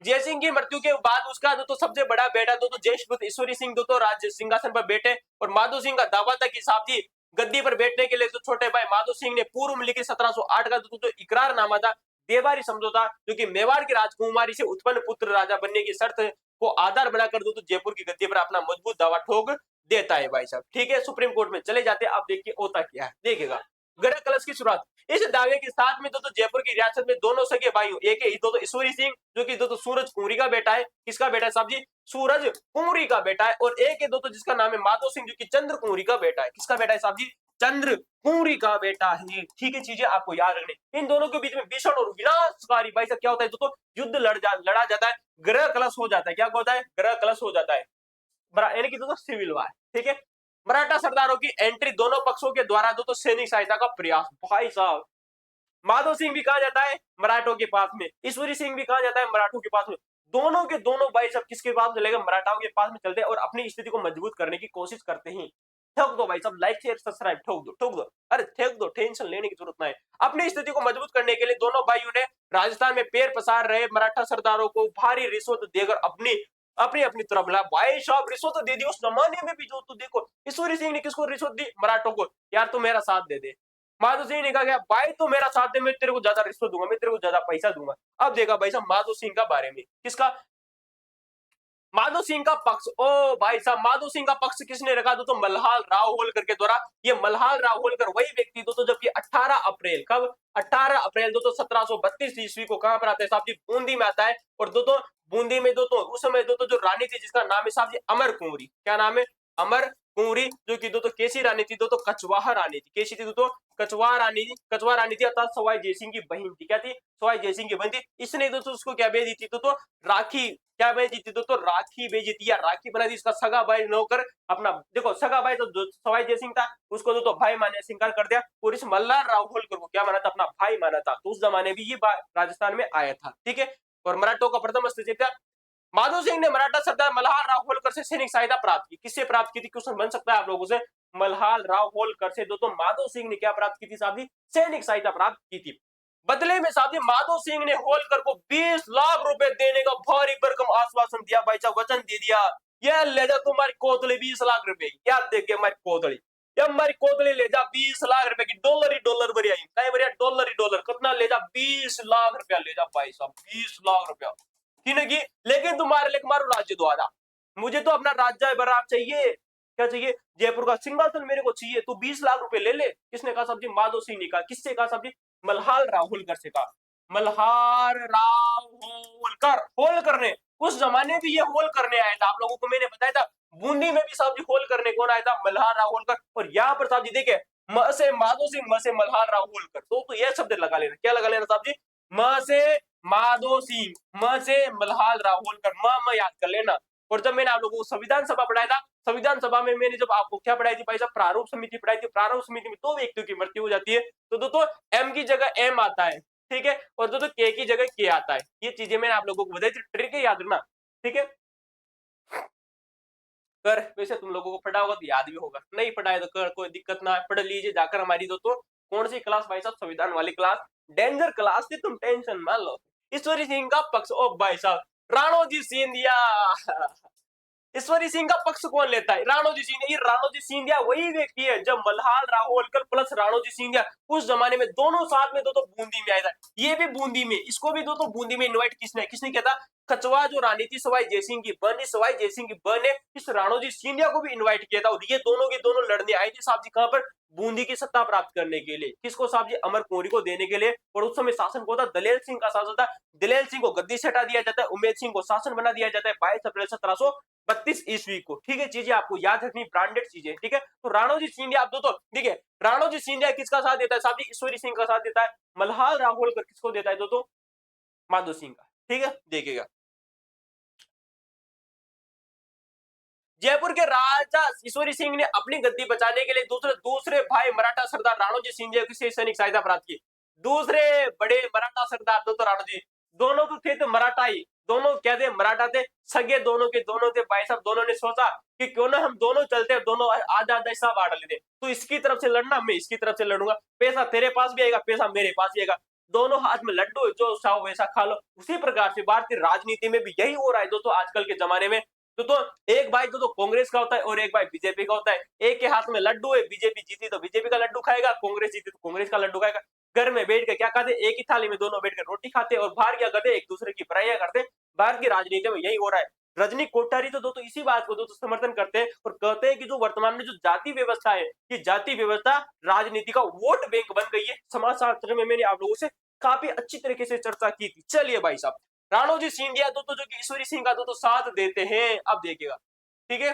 जयसिंह की मृत्यु के बाद उसका तो सबसे बड़ा बेटा तो जयश्री ईश्वरी सिंह तो राज्य सिंहासन पर बैठे। और माधो सिंह का दावा था कि साहब जी गद्दी पर बैठने के लिए तो छोटे भाई माधो सिंह ने पूर्व में लिखित 1708 का जो इकरारनामा था, देवारी समझौता, जो कि मेवाड़ की राजकुमारी से उत्पन्न पुत्र राजा बनने की शर्त को आधार बनाकर तो जयपुर की गद्दी पर अपना मजबूत दावा ठोक देता है भाई साहब। ठीक है, सुप्रीम कोर्ट में चले जाते हैं। आप देखिए होता क्या है, देखिएगा ग्रह कलश की शुरुआत। इस दावे के साथ में तो जयपुर की रियासत में दोनों सगे भाई, एक है तो ईश्वरी सिंह जो कि तो सूरज कुंवरी का बेटा है। किसका बेटा है साहब जी? सूरज कुंवरी का बेटा है। और एक है तो जिसका नाम है माधो सिंह जो कि चंद्र कुंवरी का बेटा है। किसका बेटा है साहब जी? चंद्र कुंवरी का बेटा है। ठीक है, चीजें आपको याद रखनी। इन दोनों के बीच में भीषण और विनाशकारी भाई साहब क्या होता है तो युद्ध लड़ा जाता है, ग्रह कलश हो जाता है। क्या होता है? ग्रह कलश हो जाता है, यानी कि दोस्तों सिविल वार। ठीक है, मराठा सरदारों की एंट्री, दोनों पक्षों के द्वारा दोस्तों सैनिक सहायता का प्रयास। भाई साहब माधो सिंह भी कहा जाता है मराठों के पास में, ईश्वरी सिंह भी कहा जाता है मराठों के पास में। दोनों के दोनों भाई साहब किसके पास चलेगा? मराठाओं के पास में चलते हैं और अपनी स्थिति को मजबूत करने की कोशिश करते हैं। ठोक दो भाई साहब, लाइक शेयर सब्सक्राइब ठोक दो, अरे ठोक दो, टेंशन लेने की जरूरत नहीं। अपनी स्थिति को मजबूत करने के लिए दोनों भाइयों ने राजस्थान में पैर पसार रहे मराठा सरदारों को भारी रिश्वत देकर अपनी अपनी अपनी तरफ ला। भाई साहब रिश्वत तो दे दी उस जमाने में भी। जो तो देखो ईश्वरी सिंह ने किसको रिश्वत दी? मराठों को। यार तू मेरा साथ दे दे। माधो सिंह ने कहा गया भाई तू मेरा साथ दे, मैं तेरे को ज्यादा रिश्वत दूंगा, मैं तेरे को ज्यादा पैसा दूंगा। अब देखा भाई साहब माधो सिंह का बारे में, किसका? माधो सिंह का पक्ष। ओ भाई साहब माधो सिंह का पक्ष किसने रखा? तो मल्हार राव होलकर के द्वारा। ये मल्हार राव होलकर वही व्यक्ति तो जबकि 18 अप्रैल, कब? 18 अप्रैल 1732 ईस्वी को कहां पर आता है साहब जी? बूंदी में आता है। और बूंदी में उस समय जो रानी थी जिसका नाम है साहब जी अमर कुंवरी। क्या नाम है? अमर कुंवरी, जो कि कैसी रानी थी? कछवाहा रानी थी। कैसी थी? कछवाहा रानी थी। कछवाहा रानी थी अर्थात सवाई जयसिंह की बहन थी। क्या थी? सवाई जयसिंह की बहन थी। इसने उसको क्या भेजी थी? राखी। क्या भेजी थी? राखी भेजी थी या राखी बना दी। इसका सगा भाई नौकर अपना, देखो सगा भाई तो सवाई जयसिंह था, उसको भाई माने स्वीकार कर दिया। और इस मल्हार राव होलकर को क्या माना था? अपना भाई माना था। तो उस जमाने में ये राजस्थान में आया था। ठीक है, और मराठों का प्रथम अस्तित्व था। माधो सिंह ने मराठा सरदार मल्हार राव होलकर से सैनिक सहायता प्राप्त की। किससे प्राप्त की थी? क्वेश्चन बन सकता है आप लोगों से। मल्हार राव होलकर से माधो सिंह ने क्या प्राप्त की थी साहब जी? सैनिक सहायता प्राप्त की थी। बदले में साहब जी माधो सिंह ने होलकर को 20 लाख रुपए देने का भारी भरकम आश्वासन दिया। भाई साहब वचन दे दिया, यह ले जा तुम्हारी कोतली 20 लाख रुपए की। याद देखे हमारी कोतली, ये हमारी कोतली ले जा 20 लाख रुपए की। डॉलर ही डॉलर भरी आई, कई भरिया डॉलर ही डॉलर। कितना ले जा? 20 लाख रुपया ले जा भाई साहब, 20 लाख रुपया की नहीं। लेकिन तुम्हारे लिए तुम्हारा राज्य द्वारा, मुझे तो अपना राज्य बराबर चाहिए। क्या चाहिए? जयपुर का सिंहासन मेरे को चाहिए। तू 20 लाख रुपए ले ले। किसने कहा साहब जी? माधो सिंह ने कहा। किससे कहा साहब जी? मल्हार राव होलकर से कहा। मल्हार राव होलकर ने उस जमाने भी ये होल करने आया था। आप लोगों को मैंने बताया था बूंदी में भी साहब जी होल करने कौन आया था? मल्हार राव होलकर। और यहाँ पर साहब जी देखे म से माधो सिंह, म से मल्हार राव होलकर। तो ये शब्द लगा लेना। क्या लगा लेना साहब जी? म से माधो सिंह, म से मल्हार राव होलकर। म याद कर लेना। और जब मैंने आप लोगों को संविधान सभा पढ़ाया था, संविधान सभा में मैंने जब आपको क्या पढ़ाई थी भाई साहब? प्रारूप समिति पढ़ाई थी। प्रारूप समिति में 2 व्यक्तियों की मृत्यु हो जाती है तो दोस्तों एम की जगह एम आता है। ठीक है, और दोस्तों के की जगह के आता है। ये चीजें मैंने आप लोगों को बताई थी, ट्रिक है, याद रखना। ठीक है, कर। वैसे तुम लोगों को पढ़ा होगा तो याद भी होगा, नहीं पढ़ा है तो कर, कोई दिक्कत ना है, पढ़ लीजिए जाकर हमारी दोस्तों। कौन सी क्लास भाई साहब? संविधान वाली क्लास। डेंजर क्लास थी, तुम टेंशन मान लो। ईश्वरी सिंह का पक्ष, ओ भाई साहब, राणोजी सिंधिया। ईश्वरी सिंह का पक्ष कौन लेता है? राणोजी सिंधिया। ये राणोजी सिंधिया वही व्यक्ति है जब मल्हार राहोलकर प्लस राणोजी सिंधिया उस जमाने में दोनों साथ में दो तो बूंदी में आया था। ये भी बूंदी में, इसको भी दो तो बूंदी में इन्वाइट किसने किसने किया था? कचवा जो रानी थी सवाई जयसिंह की बहन, सवाई जयसिंह की बहन ने इस राणोजी सिंधिया को भी इन्वाइट किया था, और ये दोनों के दोनों लड़ने आए थे साहब जी कहां पर? बूंदी की सत्ता प्राप्त करने के लिए। किसको साहब जी? अमर कुंवरी को देने के लिए। और उस समय शासन को था दलेल सिंह का शासन था। दलेल सिंह को गद्दी से हटा दिया जाता है, उमेद सिंह को शासन बना दिया जाता है 22 अप्रैल 1732 ईस्वी को। ठीक है, चीजें आपको याद रखनी, ब्रांडेड चीजें। ठीक है, तो राणोजी सिंधिया आप दो तो ठीक है। राणोजी सिंधिया किसका साथ देता है साहब जी? ईश्वरी सिंह का साथ देता है। मल्हार राहोलकर किसको देता है दो तो? माधो सिंह का। ठीक है, देखिएगा। जयपुर के राजा ईश्वरी सिंह ने अपनी गद्दी बचाने के लिए दूसरे दूसरे भाई मराठा सरदार राणोजी सिंधिया की सैनिक सहायता प्राप्त की। दूसरे बड़े मराठा सरदार दो तो राणोजी, दोनों तो थे तो मराठा ही, दोनों क्या थे? मराठा थे, सगे दोनों के दोनों थे भाई साहब। दोनों ने सोचा कि क्यों ना हम दोनों चलते हैं, दोनों आधा आधा हिस्सा बांट लेते, तो इसकी तरफ से लड़ना, मैं इसकी तरफ से लड़ूंगा, पैसा तेरे पास भी आएगा, पैसा मेरे पास भी आएगा, दोनों हाथ में लड्डू, जो चाहो वैसा खा लो। उसी प्रकार से भारतीय राजनीति में भी यही हो रहा है दोस्तों आजकल के जमाने में। तो एक भाई तो कांग्रेस का होता है और एक भाई बीजेपी का होता है। एक के हाथ में लड्डू है, बीजेपी जीती तो बीजेपी का लड्डू खाएगा, कांग्रेस जीती तो कांग्रेस का लड्डू खाएगा। घर में बैठ के क्या खाते? एक ही थाली में दोनों बैठ कर रोटी खाते, और बाहर क्या करते? एक दूसरे की बुराइयां करते। भारत की राजनीति में यही हो रहा है। रजनी कोठारी तो दोस्तों इसी बात को दोस्तों समर्थन करते हैं और कहते हैं कि जो वर्तमान में जो जाति व्यवस्था है, ये जाति व्यवस्था राजनीति का वोट बैंक बन गई है। समाजशास्त्र में मैंने आप लोगों से काफी अच्छी तरीके से चर्चा की थी। चलिए भाई साहब, राणोजी सिंधिया तो जो कि ईश्वरी सिंह का तो साथ देते हैं। अब देखिएगा, ठीक है।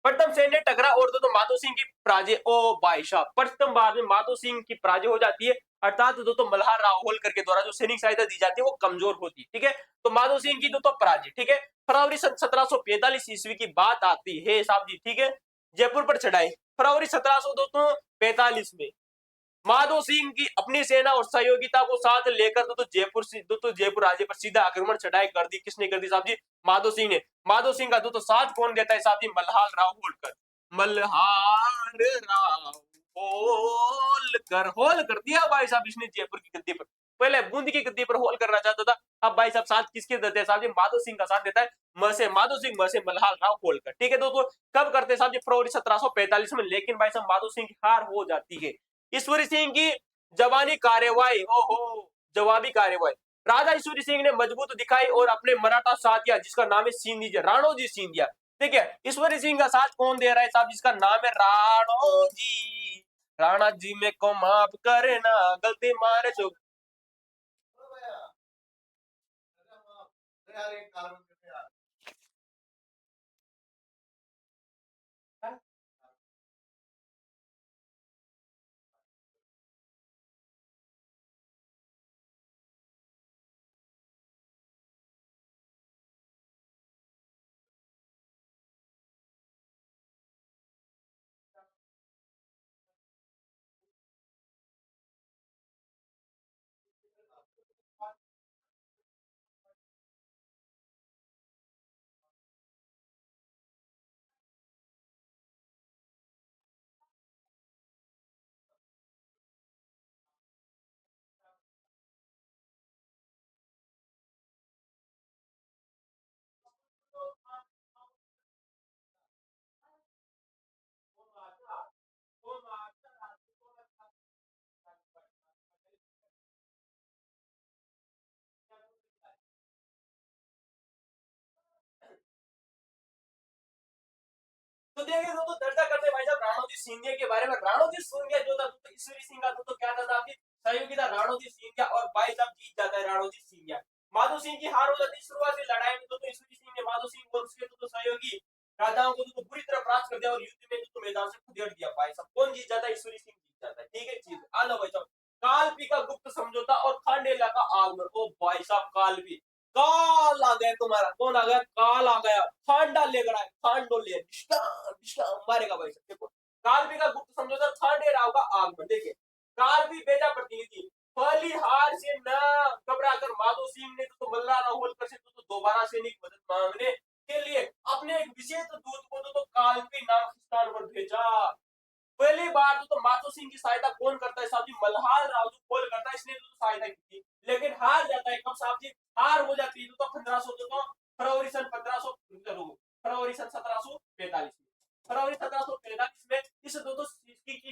प्रथम सैन्य टकरा और तो माधो सिंह की पराजय। ओ भाई साहब, प्रथम बार में माधो सिंह की पराजय हो जाती है, अर्थात तो मल्हार राहोलकर के द्वारा जो सैनिक सहायता दी जाती है वो कमजोर होती है। ठीक है, तो माधो सिंह की तो पराजय। ठीक है, फरवरी 1745 ईस्वी की बात आती है साहब जी। ठीक है, जयपुर पर चढ़ाई फरवरी 1745 में माधो सिंह की अपनी सेना और सहयोगिता को साथ लेकर जयपुर राज्य पर सीधा आक्रमण चढ़ाई कर दी। किसने कर दी साहब जी? माधो सिंह ने। माधो सिंह का तो साथ कौन देता है साहब जी? मल्हार राव होलकर। मल्हार राव होलकर, होल कर दिया भाई साहब इसने जयपुर की गद्दी पर। पहले बूंदी की गद्दी पर होल करना चाहता था, अब भाई साहब साथ किसके देते हैं साहब जी? माधो सिंह का साथ देता है। म से माधो सिंह, म से मल्हार राव होलकर। ठीक है दोस्तों, कब करते हैं साहब जी? फरवरी 1745 में। लेकिन भाई साहब माधो सिंह की हार हो जाती है। ईश्वरी सिंह की जवानी कार्यवाही, ओहो, जवाबी कार्यवाही। राजा ईश्वरी सिंह ने मजबूत दिखाई और अपने मराठा साथिया जिसका नाम है सिंधिया, राणोजी सिंधिया। ठीक है, ईश्वरी सिंह का साथ कौन दे रहा है साहब? जिसका नाम है राणोजी। राणा जी में को माफ करे ना, गलती मारे जो। तो देखिए दोस्तों, चर्चा करते हैं भाई साहब राणोजी सिंधिया के बारे में। राणोजी सिंधिया जो था तो ईश्वरी सिंह का तो क्या था आपकी सहयोगी था राणोजी सिंधिया, और भाई साहब जीत जाता है राणोजी सिंधिया। माधो सिंह की हार हो जाती है शुरुआती लड़ाई में। तो ईश्वरी सिंह ने माधो सिंह और उसके तो सहयोगी राजाओं को तो बुरी तरह परास्त कर दिया और युद्ध में तो मैदान से खदेड़ दिया। भाई साहब कौन जीत जाता है? ईश्वरी सिंह जीत जाता है। ठीक है, चीज आलो भाई साहब। कालपी का गुप्त समझौता और खांडेला का आगमन। ओ भाई साहब, कालपी, काल आ गया तुम्हारा, कौन आ गया? काल आ गया, खांडा लेकर आए, खांडो ले मारेगा भाई साहब। देखो, कालपी का गुप्त समझौता, खांडे राव का आगमन। देखिए, कालपी बेटा प्रतिनिधि, पहली हार से न घबराकर माधो सिंह ने तो मल्ला राव होलकर से तो दोबारा सैनिक मदद मांगने के लिए अपने एक विशेष दूत को तो कालपी नामक स्थान पर भेजा। पहली बार तो माधो सिंह की सहायता कौन करता है साहब जी? मल्हार राव जो खोल करता है, इसने तो सहायता की थी, लेकिन हार जाता है। कब साहब जी हार हो जाती है? तो 1500 तो फरवरी सन 1500 फरवरी सन 1745 में, फरवरी 1745 में इस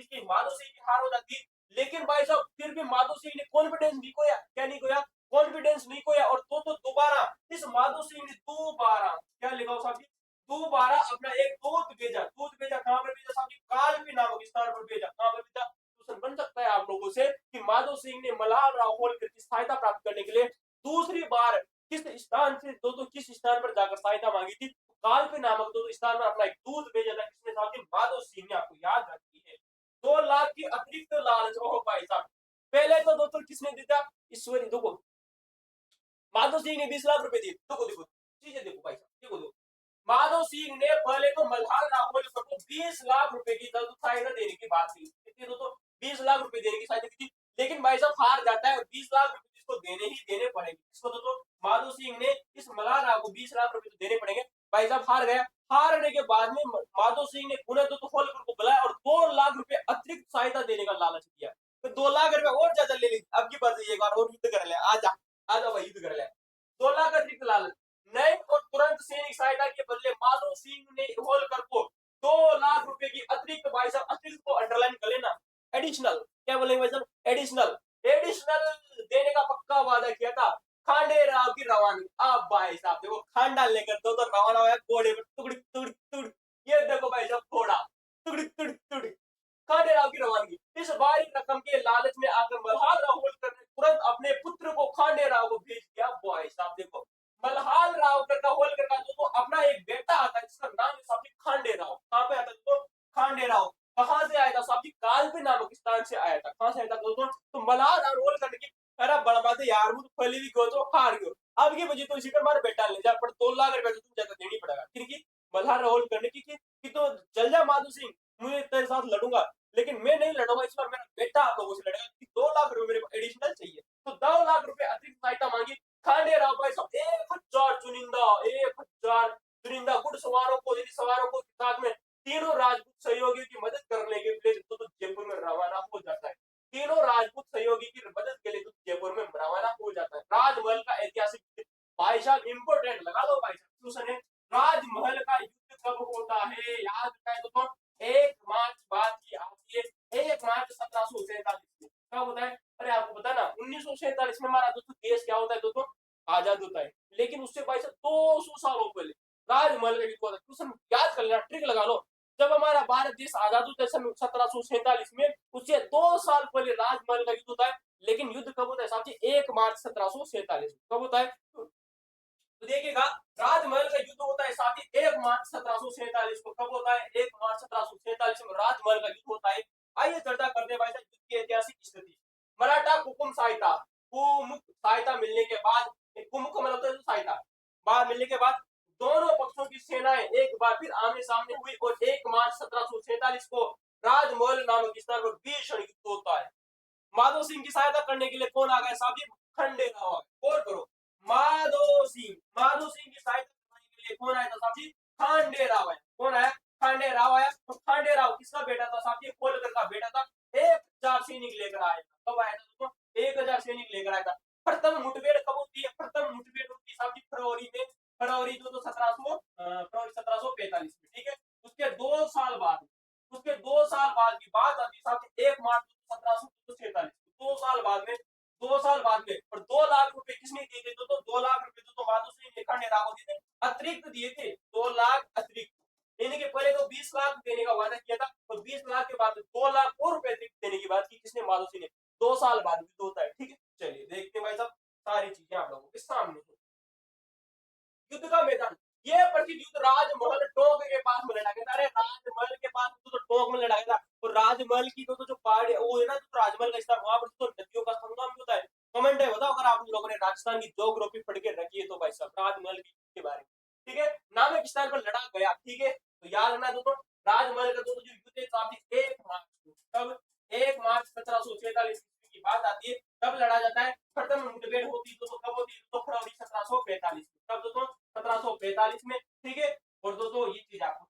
की माधो सिंह की हार हो जाती है। लेकिन भाई साहब फिर भी माधो सिंह ने कॉन्फिडेंस नहीं खोया। क्या नहीं खोया? कॉन्फिडेंस नहीं खोया। और तो दोबारा इस माधो सिंह ने दोबारा क्या लिखा साहब जी? दोबारा अपना एक दूत भेजा कहां पर भेजा साहब जी? कालपी नामक स्थान पर भेजा। कहां पर भेजा? क्वेश्चन बन सकता है आप लोगों से कि माधो सिंह ने मल्हार राव होलकर की सहायता प्राप्त करने के लिए दूसरी बार किस स्थान से किस स्थान पर जाकर सहायता मांगी थी? कालपी नामक स्थान पर अपना एक दूत भेजा था। किसने साहब जी? माधो सिंह ने। आपको याद रखी है 2 लाख की अतिरिक्त लालच हो भाई साहब। पहले तो दोस्तों किसने दिया? ईश्वरी देखो, माधो सिंह ने 20 लाख रुपए दिए। देखो देखो चीजें देखो भाई साहब, देखो देखो माधव सिंह ने पहले तो मल्हार राव को 20 लाख रुपए की सहायता देने की बात थी। कितनी? तो 20 लाख रुपए देने की सहायता की थी, लेकिन भाई साहब हार जाता है। 20 लाख रुपए इसको देने ही देने पड़ेंगे। इसको तो माधव सिंह ने इस मल्हार राव को 20 लाख रुपए तो देने पड़ेंगे। भाई साहब हार गया। हारने के बाद में माधव सिंह ने पुनः तो होलकर को बुलाया और 2 लाख रुपए अतिरिक्त सहायता देने का लालच दिया। तो 2 लाख रुपए और ज्यादा ले ली। अब की बात एक बार और युद्ध कर ले, आजा आजा भाई युद्ध कर ले। 2 लाख अतिरिक्त लालच नहीं, और तुरंत सैनिक सहायता के बदले माधव सिंह ने होलकर को 2 लाख रुपए की अतिरिक्त, भाई साहब अतिरिक्त को अंडरलाइन कर लेना, एडिशनल, क्या बोलेंगे भाई साहब? एडिशनल, एडिशनल देने का पक्का वादा किया था। खांडे राव की रवानी। अब भाई साहब देखो खांडा लेकर तो रवाना हुआ घोड़े पर, टुकड़ी टुकड़ी टुकड़ी। ये देखो भाई साहब घोड़ा, टुकड़ी टुकड़ी टुकड़ी, खांडे राव की रवानगी। इस भारी रकम के लालच में आकर मल्हार राव होलकर ने तुरंत अपने पुत्र को खांडे राव को भेज दिया। भाई साहब देखो मल्हार राव का होलकर का तो अपना एक बेटा आता है जिसका नाम है साहब जी खांडे राव। कहां पे आता है तो खांडे राव कहां से आया था साहब जी? कालपी नामक स्थान से आया था। कहां से आया था दोस्तों? तो मल्हार राव होलकर की अरे बड़ा बात है यार, वो तो पहले भी गयो तो हार गयो, अब की बजी तो इसी का मार बेटा ले जा, पर 2 लाख रुपए तो तुम ज्यादा देनी पड़ेगा। फिर की मल्हार राव होलकर की कि तो चल जा माधो सिंह, मुझे तेरे साथ लड़ूंगा, लेकिन मैं नहीं लड़ूंगा, इस बार मेरा बेटा आप लोगों से लड़ेगा। 2 लाख रुपए मेरे को एडिशनल चाहिए। तो 2 लाख रुपए अतिरिक्त सहायता मांगी। खांडे राव भाई साहब 1000 चुनिंदा, 1000 चुनिंदा घुड़सवारों को, यदि सवारों को साथ में तीनों राजपूत सहयोगियों की मदद करने के लिए तो जयपुर में रवाना हो जाता है। तीनों राजपूत सहयोगी की मदद के लिए तो जयपुर में रवाना हो जाता है। राजमहल का ऐतिहासिक, भाई साहब इंपोर्टेंट लगा दो भाई साहब क्वेश्चन है, राजमहल का युद्ध कब होता है? याद रखा है तो 1 मार्च बाद की आती है, 1 मार्च 1747 में। कब होता है? अरे आपको पता ना 1947 में हमारा दोस्तों देश क्या होता है दोस्तों? आजाद होता है। लेकिन उससे भाई साहब 200 सालों पहले राजमहल का युद्ध होता है। क्वेश्चन याद कर लेना, ट्रिक लगा लो। जब हमारा भारत देश आजाद होता है सन 1747 में, उससे 2 साल पहले राजमहल का युद्ध होता है। लेकिन युद्ध कब होता है साहब जी? 1 मार्च 1747 में। कब होता है? तो देखिएगा राजमहल का युद्ध होता है साथ ही 1 मार्च 1747 को। कब होता है? 1 मार्च 1747 में राजमहल का युद्ध होता है। आइए चर्चा करते हैं भाई साहब युद्ध की ऐतिहासिक स्थिति। मराठा कुकुम सहायता, कुमुख सहायता मिलने के बाद, कुमुख मतलब तो सहायता बाद मिलने के बाद दोनों पक्षों की सेनाएं एक बार फिर आमने सामने हुई और 1 मार्च 1747 को राजमहल नामक स्थान पर भीषण युद्ध होता है। माधो सिंह की सहायता करने के लिए कौन आ गया साहब जी? खंडे राव। और करो माधो सिंह की सहायता करने के लिए कौन आया था साहब जी? खांडे राव आया। कौन आया? खांडे राव आया। तो खांडे राव किसका बेटा था साहब जी? होलकर का बेटा था। 1000 सैनिक लेकर आया था। कब आया था दोस्तों? 1000 सैनिक लेकर आया था। प्रथम मुठभेड़ कब होती है? प्रथम मुठभेड़ होती है साहब जी फरवरी में, फरवरी तो 1745 में, ठीक है। उसके 2 साल बाद, उसके 2 साल बाद की बात आती है साहब जी 1 मार्च 1746, 2 साल बाद में, 2 साल बाद में। और 2 लाख रुपए किसने दिए थे? तो 2 लाख रुपए तो माधो सिंह ने खंडे राव को दिए थे, अतिरिक्त दिए थे 2 लाख अतिरिक्त। यानी कि पहले तो 20 लाख देने का वादा किया था और 20 लाख के बाद 2 लाख और रुपए अतिरिक्त देने की बात की किसने? माधो सिंह ने। 2 साल बाद भी तो होता है, ठीक है। चलिए देखते हैं भाई साहब सारी चीजें आप लोगों के सामने है। युद्ध का मैदान, ये प्रसिद्ध युद्ध राजमहल टोंक के पास में लड़ा गया था। अरे राजमहल के पास तो टोंक में लड़ा गया था। और राजमहल की तो जो पहाड़ है वो है ना, तो राजमहल का स्थान वहां पर तो नदियों का संगम भी होता है। कमेंट है बताओ अगर आप लोगों ने राजस्थान की ज्योग्राफी पढ़ के रखी है तो भाई साहब राजमहल के बारे में, ठीक है। नामक स्थान पर लड़ा गया, ठीक है। तो याद रखना दोस्तों राजमहल का जो युद्ध है काफी 1 मार्च को, तब 1 मार्च 1746 की बात आती है, तब लड़ा जाता है। प्रथम मुठभेड़ होती तो कब होती है? तो फरवरी 1745 तब दोस्तों 1745 में, ठीक है। और दोस्तों ये चीज आपको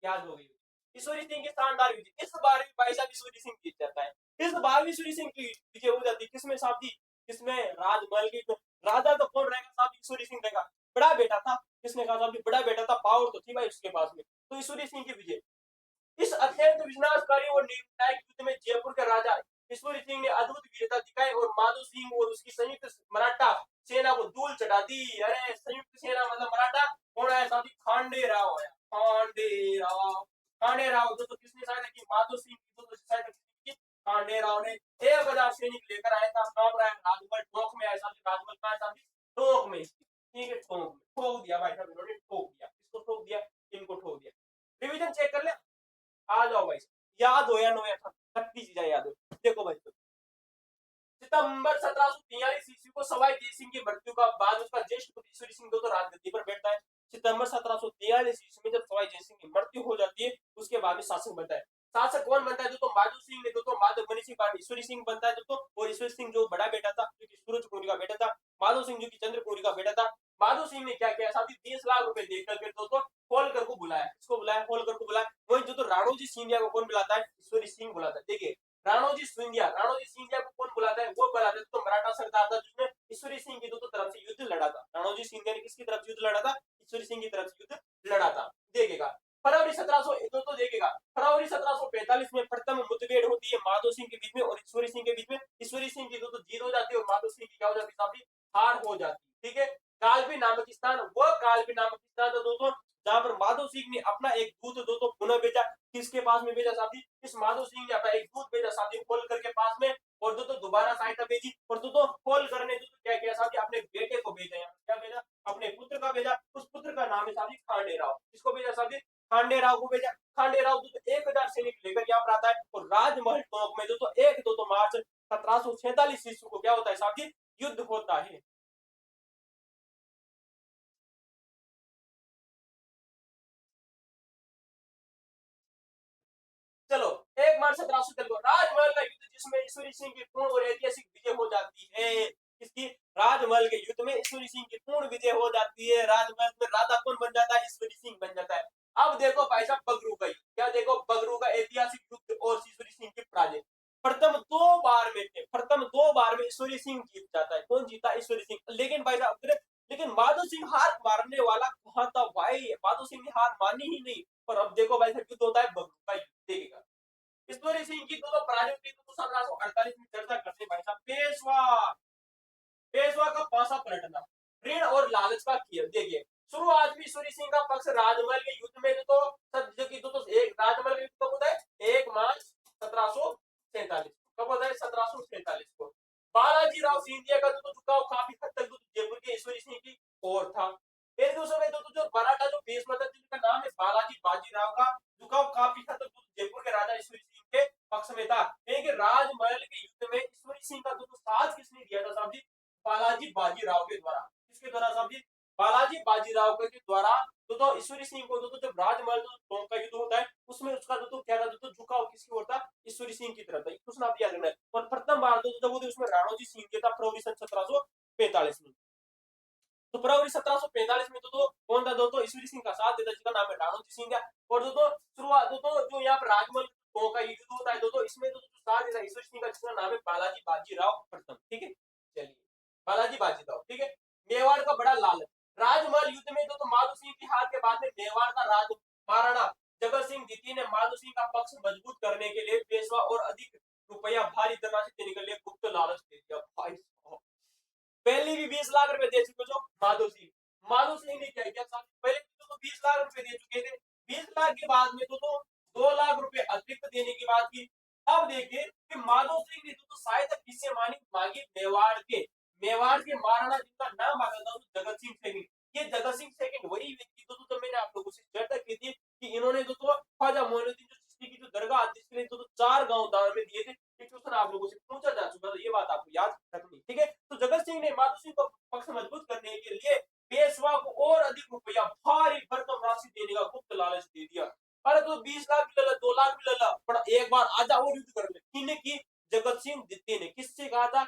याद हो गई। ईश्वरी सिंह की शानदार विजय, इस बार भी भाई साहब ईश्वरी सिंह जीत जाता है। इस बार भी ईश्वरी सिंह की विजय हो जाती है, किसमें साहब जी, किसमें, राजमहल की। राजा तो कौन रहेगा साहब, ईश्वरी सिंह रहेगा, बड़ा बेटा था। किसने कहा साहब जी, बड़ा बेटा था, पावर तो थी भाई उसके पास में। तो ईश्वरी सिंह की विजय। इस अत्यंत विनाशकारी और निर्णायक युद्ध में जयपुर के राजा ईश्वरी सिंह ने अद्भुत वीरता दिखाई और माधो सिंह और उसकी संयुक्त मराठा सेना को धूल चढ़ा दी। अरे संयुक्त सेना मतलब मराठा कौन है साथी, खांडे राव है, खांडे राव। खांडे राव जो तो किसने सहायता की, माधो सिंह की तो सहायता की खांडे राव ने। 1000 सैनिक लेकर आया था, कहां पर आया, राजमहल टोंक में आया साथी। राजमहल कहां है साथी, टोंक में, ठीक है, टोंक में ठोक दिया भाई साहब इन्होंने, ठोक दिया, इसको ठोक दिया, इनको ठोक दिया। रिवीजन चेक कर ले, आ जाओ भाई, याद हो या नो, या शक्ति चीजें याद हो। देखो भाई, सितंबर 1743 ईस्वी को सवाई जयसिंह की मृत्यु का बाद उसका ज्येष्ठ पुत्र ईश्वरी सिंह तो राजगद्दी पर बैठता है। सितंबर 1743 ईस्वी में जब सवाई जयसिंह की मृत्यु हो जाती है, उसके बाद में शासक बनता है। शासक कौन बनता है, दोस्तों माधो सिंह ने, दोस्तों माधव मनी सिंह बाद ईश्वरी सिंह बनता है दोस्तों। और ईश्वरी सिंह जो बड़ा बेटा था, जो कि सूरज कुंवरी का बेटा था, माधो सिंह जो कि चंद्र कुंवरी का बेटा था। माधो सिंह ने क्या किया साथी, 30 लाख रुपए देकर के दोस्तों होलकर को बुलाया। किसको बुलाया, होलकर को बुलाया। वही जो तो राणोजी सिंधिया को कौन बुलाता है, ईश्वरी सिंह बुलाता है। देखिए राणोजी सिंधिया को कौन बुलाता है, वो बुलाता है तो मराठा सरदार था जिसने ईश्वरी सिंह की दोस्तों तरफ से युद्ध लड़ा था। राणोजी सिंधिया ने किसकी तरफ से युद्ध लड़ा था, ईश्वरी सिंह की तरफ से युद्ध लड़ा था। देखिएगा फरवरी 1700 दोस्तों, देखिएगा फरवरी 1745 में प्रथम मुठभेड़ होती है माधो सिंह के बीच में और ईश्वरी सिंह के बीच में। ईश्वरी सिंह की दोस्तों जीत हो जाती है और माधो सिंह की क्या हो जाती है, हार हो जाती है, ठीक है। कालपी नामक स्थान, वो कालपी नामक स्थान था दोस्तों जहां पर माधो सिंह ने अपना एक दूत दोस्तों पुनः भेजा। किसके पास में भेजा साथी, इस माधो सिंह ने अपना एक दूत भेजा साथी होलकर के पास में। और दोस्तों दोबारा सहायता भेजी और दोस्तों होलकर ने दोस्तों क्या किया साथी, अपने बेटे को भेजा। क्या भेजा, अपने पुत्र का भेजा। उस पुत्र का नाम है साथी खांडे राव। किसको भेजा साथी, खांडे राव को भेजा। खांडे राव दोस्तों 1000 सैनिक लेकर यहाँ पर आता है और राजमहल टोंक में दोस्तों 1 दोस्तों मार्च 1746 ईस्वी को क्या होता है साथी, युद्ध होता है। चलो 1 मार्च 1700 को राजमहल का युद्ध जिसमें ईश्वरी सिंह की पूर्ण और ऐतिहासिक विजय हो जाती है। इसकी राजमहल के युद्ध में ईश्वरी सिंह की पूर्ण विजय हो जाती है। राजमहल में राजा कौन बन जाता है, ईश्वरी सिंह बन जाता है। अब देखो भाई साहब बगरू का युद्ध, क्या देखो, बगरू का ऐतिहासिक युद्ध और ईश्वरी सिंह की पराजय। प्रथम दो बार में ईश्वरी सिंह जीत जाता है। कौन जीता, ईश्वरी सिंह। लेकिन भाई साहब, लेकिन माधो सिंह हार मारने वाला कहां था भाई, माधो सिंह ने हार मानी ही नहीं। पर अब देखो भाई साहब युद्ध होता है बगरू का युद्ध, देखिएगा ईश्वरी सिंह की दोनों पराजयों की तो 1748 में चर्चा करते हैं भाई साहब। पेशवा का पासा पलटना, ऋण और लालच का किया। देखिए शुरुआत में ईश्वरी सिंह का पक्ष राजमहल के युद्ध में तो जो की तो एक राजमहल के युद्ध कब होता है, 1 मार्च 1747। कब होता है, 1747 को। बालाजी राव सिंधिया का तो झुकाव काफी हद तक जयपुर के ईश्वरी सिंह की ओर था। एक दूसरे में तो जो मराठा जो पेशवा था जिनका नाम है बालाजी बाजीराव का झुकाव काफी हद तक जयपुर के राजा ईश्वरी सिंह के पक्ष में था। राजमहल के युद्ध में ईश्वरी सिंह का दोस्तों साथ किसने दिया था साहब जी, बालाजी बाजीराव के द्वारा। किसके द्वारा साहब जी, बालाजी बाजीराव के द्वारा। तो ईश्वरी सिंह को दोस्तों जब राजमहल टोंक का युद्ध होता है उसमें उसका दोस्तों क्या था, दोस्तों झुकाव किसकी ओर था, ईश्वरी सिंह की तरफ था। कुछ आप याद रखना है। और प्रथम बार दोस्तों जब उसमें राणोजी सिंह के था फरवरी सन 1745 में। तो फरवरी 1745 में तो कौन था दोस्तों, ईश्वरी सिंह का साथ देता जिसका नाम है राणोजी सिंह। और दोस्तों शुरुआत दोस्तों जो यहाँ पर राजमहल का युद्ध होता है दोस्तों, इसमें तो साथ देता ईश्वरी सिंह का जिसका नाम है बालाजी बाजीराव प्रथम, ठीक है। चलिए बालाजी बाजीराव, ठीक है। मेवाड़ का बड़ा लालच, राजमहल युद्ध में दोस्तों माधो सिंह की हार के बाद में मेवाड़ का राज महाराणा जगत सिंह द्वितीय ने माधो सिंह का पक्ष मजबूत करने के लिए पेशवा और अधिक रुपया भारी धनराशि देने के लिए गुप्त लालच दे दिया। भाई पहले भी 20 लाख रुपए दे चुके जो माधो सिंह ने क्या किया, पहले तो 20 लाख रुपए दे चुके थे। 20 लाख के बाद में तो 2 लाख रुपए अतिरिक्त देने की बात की। अब देखिए कि माधो सिंह ने तो सहायता किससे मांगी, मेवाड़ के महाराणा जिनका नाम आता था जगत सिंह सेकंड। ये जगत सिंह सेकंड वही व्यक्ति तो मैंने आप लोगों से चर्चा की थी कि इन्होंने तो ख्वाजा मोइनुद्दीन जो चिश्ती की जो दरगाह जिसके लिए तो 4 गांव दान में दिए थे। क्वेश्चन आप लोगों से पूछा जा चुका था, ये बात आपको याद रखनी, ठीक है। तो जगत सिंह ने माधो सिंह को पक्ष मजबूत करने के लिए पेशवा को और अधिक रुपया भारी भरकम राशि देने का गुप्त लालच दे दिया। अरे तो 20 लाख भी ले ला, 2 लाख भी ले ला, पर एक बार आजा और युद्ध कर ले। किन्ने की, जगत सिंह द्वितीय ने। किससे कहा था,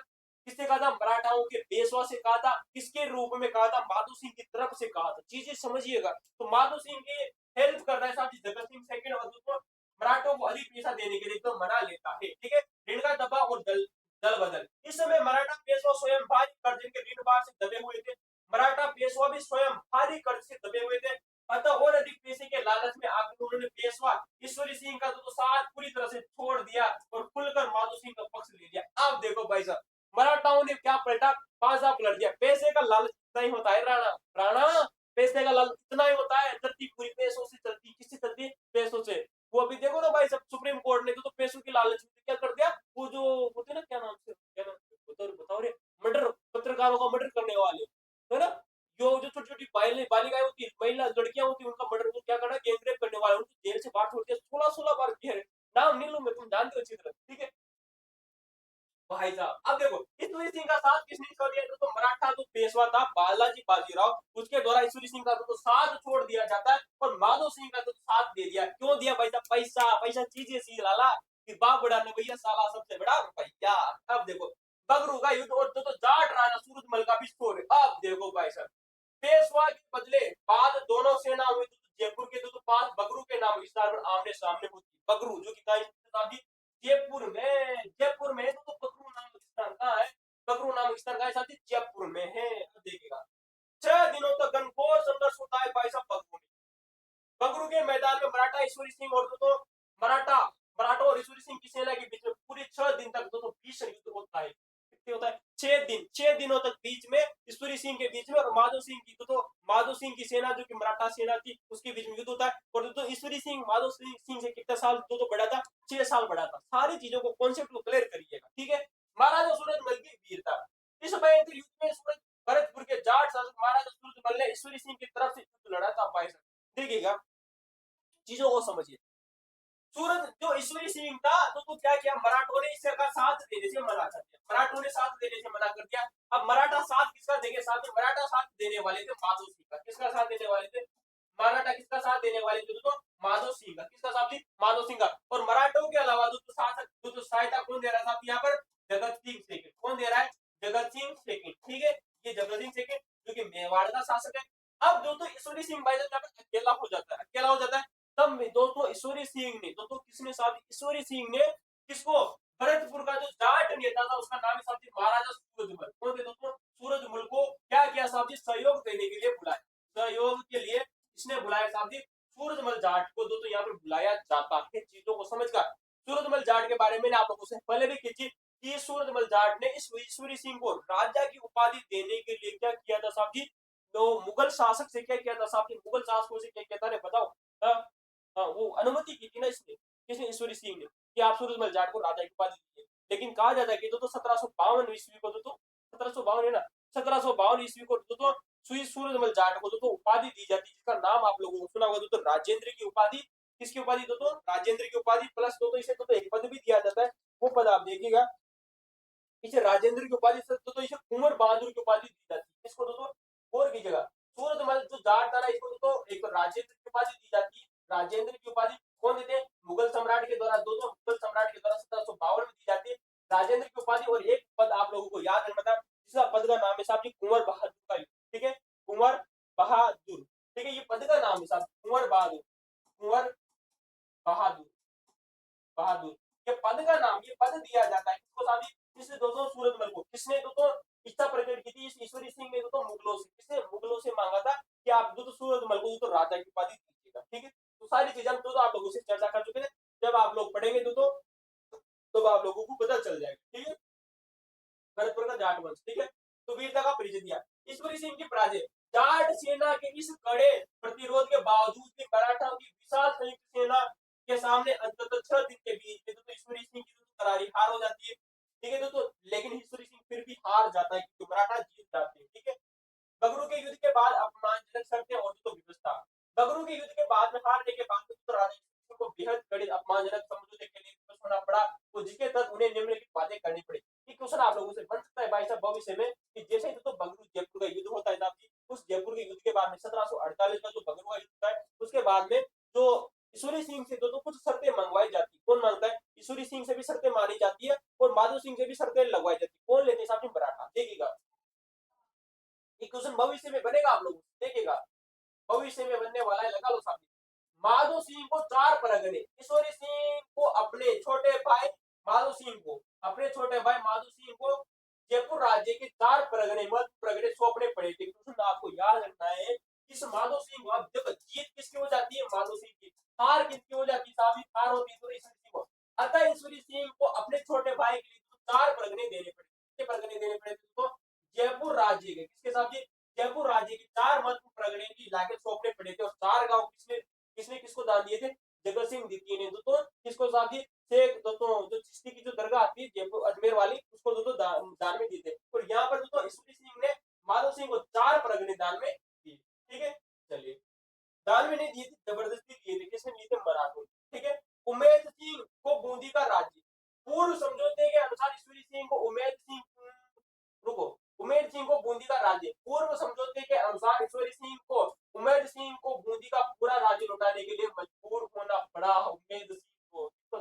किससे कहा था? मराठाओं के पेशवा से कहा था। किसके रूप में कहा था? माधो सिंह की तरफ से कहा था। चीजें समझिएगा। तो माधो सिंह की हेल्प कर रहा है साहब जी जगत सिंह सेकंड, और दोस्तों मराठों को अधिक पैसा देने के लिए तो मना लेता है। ठीक है, ऋण का दबाव और दल दल बदल। इस समय मराठा पेशवा स्वयं भारी कर्ज के ऋण भार से दबे हुए थे। मराठा पेशवा भी स्वयं भारी कर्ज से दबे हुए थे। अतः और अधिक पैसे के लालच में आकर उन्होंने पेशवा ईश्वरी सिंह का तो साथ पूरी तरह से छोड़ दिया और खुलकर माधो सिंह का पक्ष ले लिया। आप देखो भाई साहब, मराठाओं ने क्या पलटा? पांजा पलट दिया। पैसे का लालच इतना ही होता है राणा, राणा पैसे का लालच इतना ही होता है। धरती पूरी पैसों से चलती, किससे चलती? पैसों से। वो अभी देखो ना भाई साहब, सुप्रीम कोर्ट ने तो पैसों की लालच में क्या कर दिया? वो जो होते ना, क्या नाम से, क्या नाम से, बताओ रे, मर्डर, पत्रकारों का मर्डर करने वाले, है ना, जो छोटी छोटी बालिकाएं होती है, महिला लड़कियां होती है, उनका मर्डर, वो क्या करना, गैंगरेप करने वाले, उनको जेल से बाहर छोड़ दिया। 16-16 बार किया है। नाम नहीं लूंगा, तुम जानते हो अच्छी तरह। ठीक है भाई साहब, अब देखो ईश्वरी सिंह का साथ किसने छोड़ दिया? तो मराठा जो पेशवा था बालाजी बाजीराव, उसके द्वारा ईश्वरी सिंह का तो साथ छोड़ दिया जाता है और माधो सिंह का तो साथ दे दिया। क्यों दिया भाई साहब? पैसा, पैसा चीजें सी लाला कि बाप बड़ा ने भैया, साला सबसे बड़ा रुपया। अब देखो बगरू का युद्ध और तो जाट राजा सूरजमल का भी स्टोरी। अब देखो भाई साहब, पेशवा के बदले बाद दोनों सेना हुई तो जयपुर के तो पांच बगरू के नाम विस्तार पर आमने सामने होती। बगरू जो कि जयपुर में, जयपुर में तो बगरू नाम स्थान कहाँ है? बगरू नाम स्थान का साथी जयपुर में है। अब देखिएगा 6 दिनों तक घनघोर संघर्ष होता है भाई साहब बगरू में। बगरू के मैदान में मराठा ईश्वरी सिंह और तो मराठा मराठा और ईश्वरी सिंह की सेना के बीच में पूरे 6 दिन तक तो भीषण युद्ध होता है। कितने होता है? 6 दिन, 6 दिनों तक बीच में ईश्वरी सिंह के बीच में और माधो सिंह की तो माधो सिंह की सेना जो कि मराठा सेना थी उसके बीच में युद्ध होता है। और तो ईश्वरी सिंह माधो सिंह से कितना साल तो बड़ा था? 6 साल बड़ा था। सारी चीजों को कॉन्सेप्ट को क्लियर करिएगा। ठीक है, महाराजा सूरजमल की वीरता। इस भयंकर युद्ध में सूरज भरतपुर के जाट शासक महाराजा सूरजमल ने ईश्वरी सिंह की तरफ से युद्ध लड़ा था भाई साहब। देखिएगा, चीजों को समझिए। सूरज जो ईश्वरी सिंह था तो क्या किया? मराठों ने इसका साथ देने से मना कर दिया। मराठों ने साथ देने से मना कर दिया। अब मराठा साथ किसका देंगे? साथ में मराठा साथ देने वाले थे माधो सिंह का। किसका साथ देने वाले थे? मराठा किसका साथ देने वाले थे? तो माधो सिंह का। किसका साथ थी? माधो सिंह का। और मराठों के अलावा जो शासक जो सहायता कौन दे रहा था यहाँ पर? जगत सिंह सेकंड। कौन दे रहा है? जगत सिंह सेकंड। ठीक है, ये जगत सिंह सेकंड जो कि मेवाड़ का शासक है। अब जो तो ईश्वरी सिंह भाई अकेला हो जाता है, अकेला हो जाता है। तब दोस्तों ईश्वरी सिंह ने दोस्तों किसने साथ? ईश्वरी सिंह ने किसको? भरतपुर का जो जाट नेता था उसका नाम है साहब जी महाराजा सूरजमल। कौन थे दोस्तों? सूरजमल को क्या किया साहब जी? सहयोग देने के लिए बुलाया। सहयोग के लिए इसने बुलाया साहब जी सूरजमल जाट को। दोस्तों यहाँ पर बुलाया जाता है। चीजों को समझकर सूरजमल जाट के बारे में आप लोगों से पहले भी की कि सूरजमल जाट ने इस ईश्वरी सिंह को राजा की उपाधि देने के लिए क्या किया था साहब जी? तो मुगल शासक से क्या किया था साहब जी? मुगल शासकों से क्या किया था? बताओ। हाँ, वो अनुमति की थी ना इसने, किसने? ईश्वरी सिंह ने, कि आप सूरजमल जाट को राजा की उपाधि दीजिए। लेकिन कहा जाता है कि तो 1752 ईस्वी को तो 1752 है ना, 1752 ईस्वी को तो सूरजमल जाट को तो उपाधि दी जाती है जिसका नाम आप लोगों को सुना होगा तो राजेंद्र की उपाधि। किसकी उपाधि? तो राजेंद्र की उपाधि प्लस तो इसे तो एक पद भी दिया जाता है। वो पद आप देखिएगा, इसे राजेंद्र की उपाधि से तो इसे कुंवर बहादुर की उपाधि दी जाती है। इसको तो और की जगह सूरजमल जो जाट था इसको तो एक राजेंद्र की उपाधि दी जाती है। राजेंद्र की उपाधि कौन देते हैं? मुगल सम्राट के द्वारा। दोनों मुगल सम्राट के द्वारा 1752 में दी जाती है राजेंद्र की उपाधि। और एक पद आप लोगों को याद रखना था, जिसका पद का नाम है साहब जी कुंवर बहादुर का। ठीक है, कुंवर बहादुर। ठीक है, ये पद का नाम है साहब कुंवर बहादुर। कुंवर बहादुर, बहादुर ये पद का नाम, ये पद दिया जाता है किसको साहब जी? किसने? दोस्तों सूरजमल को। किसने? दोस्तों इच्छा प्रकट की थी इस ईश्वरी सिंह ने तो मुगलों से। किसने? मुगलों से मांगा था कि आप जो सूरजमल को तो राजा की उपाधि दीजिएगा। ठीक है, तो सारी चीजें हम तो आप लोगों से चर्चा कर चुके थे। जब आप लोग पढ़ेंगे तो आप लोगों को पता चल जाएगा। ठीक है, भरतपुर का जाट वंश। ठीक है, तो वीरता का परिचय दिया। ईश्वरी सिंह की पराजय। जाट सेना के इस कड़े प्रतिरोध के बावजूद भी मराठाओं की विशाल संयुक्त सेना के सामने अंततः 6 दिन के बीच में तो ईश्वरी सिंह की तो करारी हार हो जाती है। ठीक है, तो लेकिन ईश्वरी सिंह फिर भी हार जाता है क्योंकि मराठा जीत जाते हैं। ठीक है, बगरू के युद्ध के बाद अपमानजनक शर्तें और तो व्यवस्था। बगरू के युद्ध के बाद में हारने के बाद तो राजा को बेहद कड़े अपमानजनक समझौते के लिए होना पड़ा, तो जिसके तहत उन्हें निम्नलिखित बातें करनी पड़ी। ये क्वेश्चन आप लोगों से बन सकता है भाई साहब भविष्य में कि जैसे ही तो बगरू जयपुर का युद्ध होता है साहब जी, उस जयपुर के युद्ध के बाद में 1748 का जो बगरू का युद्ध है उसके बाद में जो ईश्वरी सिंह से तो कुछ शर्तें मंगवाई जाती। कौन मांगता है? ईश्वरी सिंह से भी शर्तें मानी जाती है और माधो सिंह से भी शर्तें लगवाई जाती है। कौन लेते हैं साहब? मराठा। देखिएगा ये क्वेश्चन भविष्य में बनेगा, आप लोग देखिएगा भविष्य में बनने वाला है, लगा लो साहब। माधो सिंह को 4 परगने, ईश्वरी सिंह को अपने छोटे भाई माधो सिंह को अपने छोटे भाई माधो सिंह को जयपुर राज्य के 4 परगने मत परगने सौंपने पड़े थे। क्वेश्चन आपको याद रखना है, इस माधो सिंह को अब जब जीत किसकी हो जाती है? माधो सिंह की। हार किसकी हो जाती है साहब? हार होती है ईश्वरी सिंह को। अतः ईश्वरी सिंह को अपने छोटे भाई के लिए 4 परगने देने पड़े। कितने परगने देने पड़े थे? तो जयपुर राज्य के किसके साथ? जयपुर राज्य के 4 महत्वपूर्ण परगने की लाके सौंपने पड़े थे और 4 गांव किसने किसने किसको दान दिए थे? जगत सिंह द्वितीय ने। दोस्तों किसको साथ दिए? शेख दोस्तों जो चिश्ती की जो दरगाह आती है जयपुर अजमेर वाली, उसको दोस्तों दान में दिए थे। और यहाँ पर दोस्तों ईश्वरी सिंह ने माधव सिंह को 4 परगने दान में दिए। ठीक है, चलिए दान में नहीं दिए थे, जबरदस्ती दिए थे। किसने दिए थे? मराठों। ठीक है, उमेद सिंह को बूंदी का राज्य। पूर्व समझौते के अनुसार ईश्वरी सिंह को उमेद सिंह रुको उमेद सिंह को बूंदी का राज्य। पूर्व समझौते के अनुसार ईश्वरी सिंह को उमेद सिंह को बूंदी का पूरा राज्य लौटाने के लिए मजबूर होना पड़ा। उमेद सिंह को तो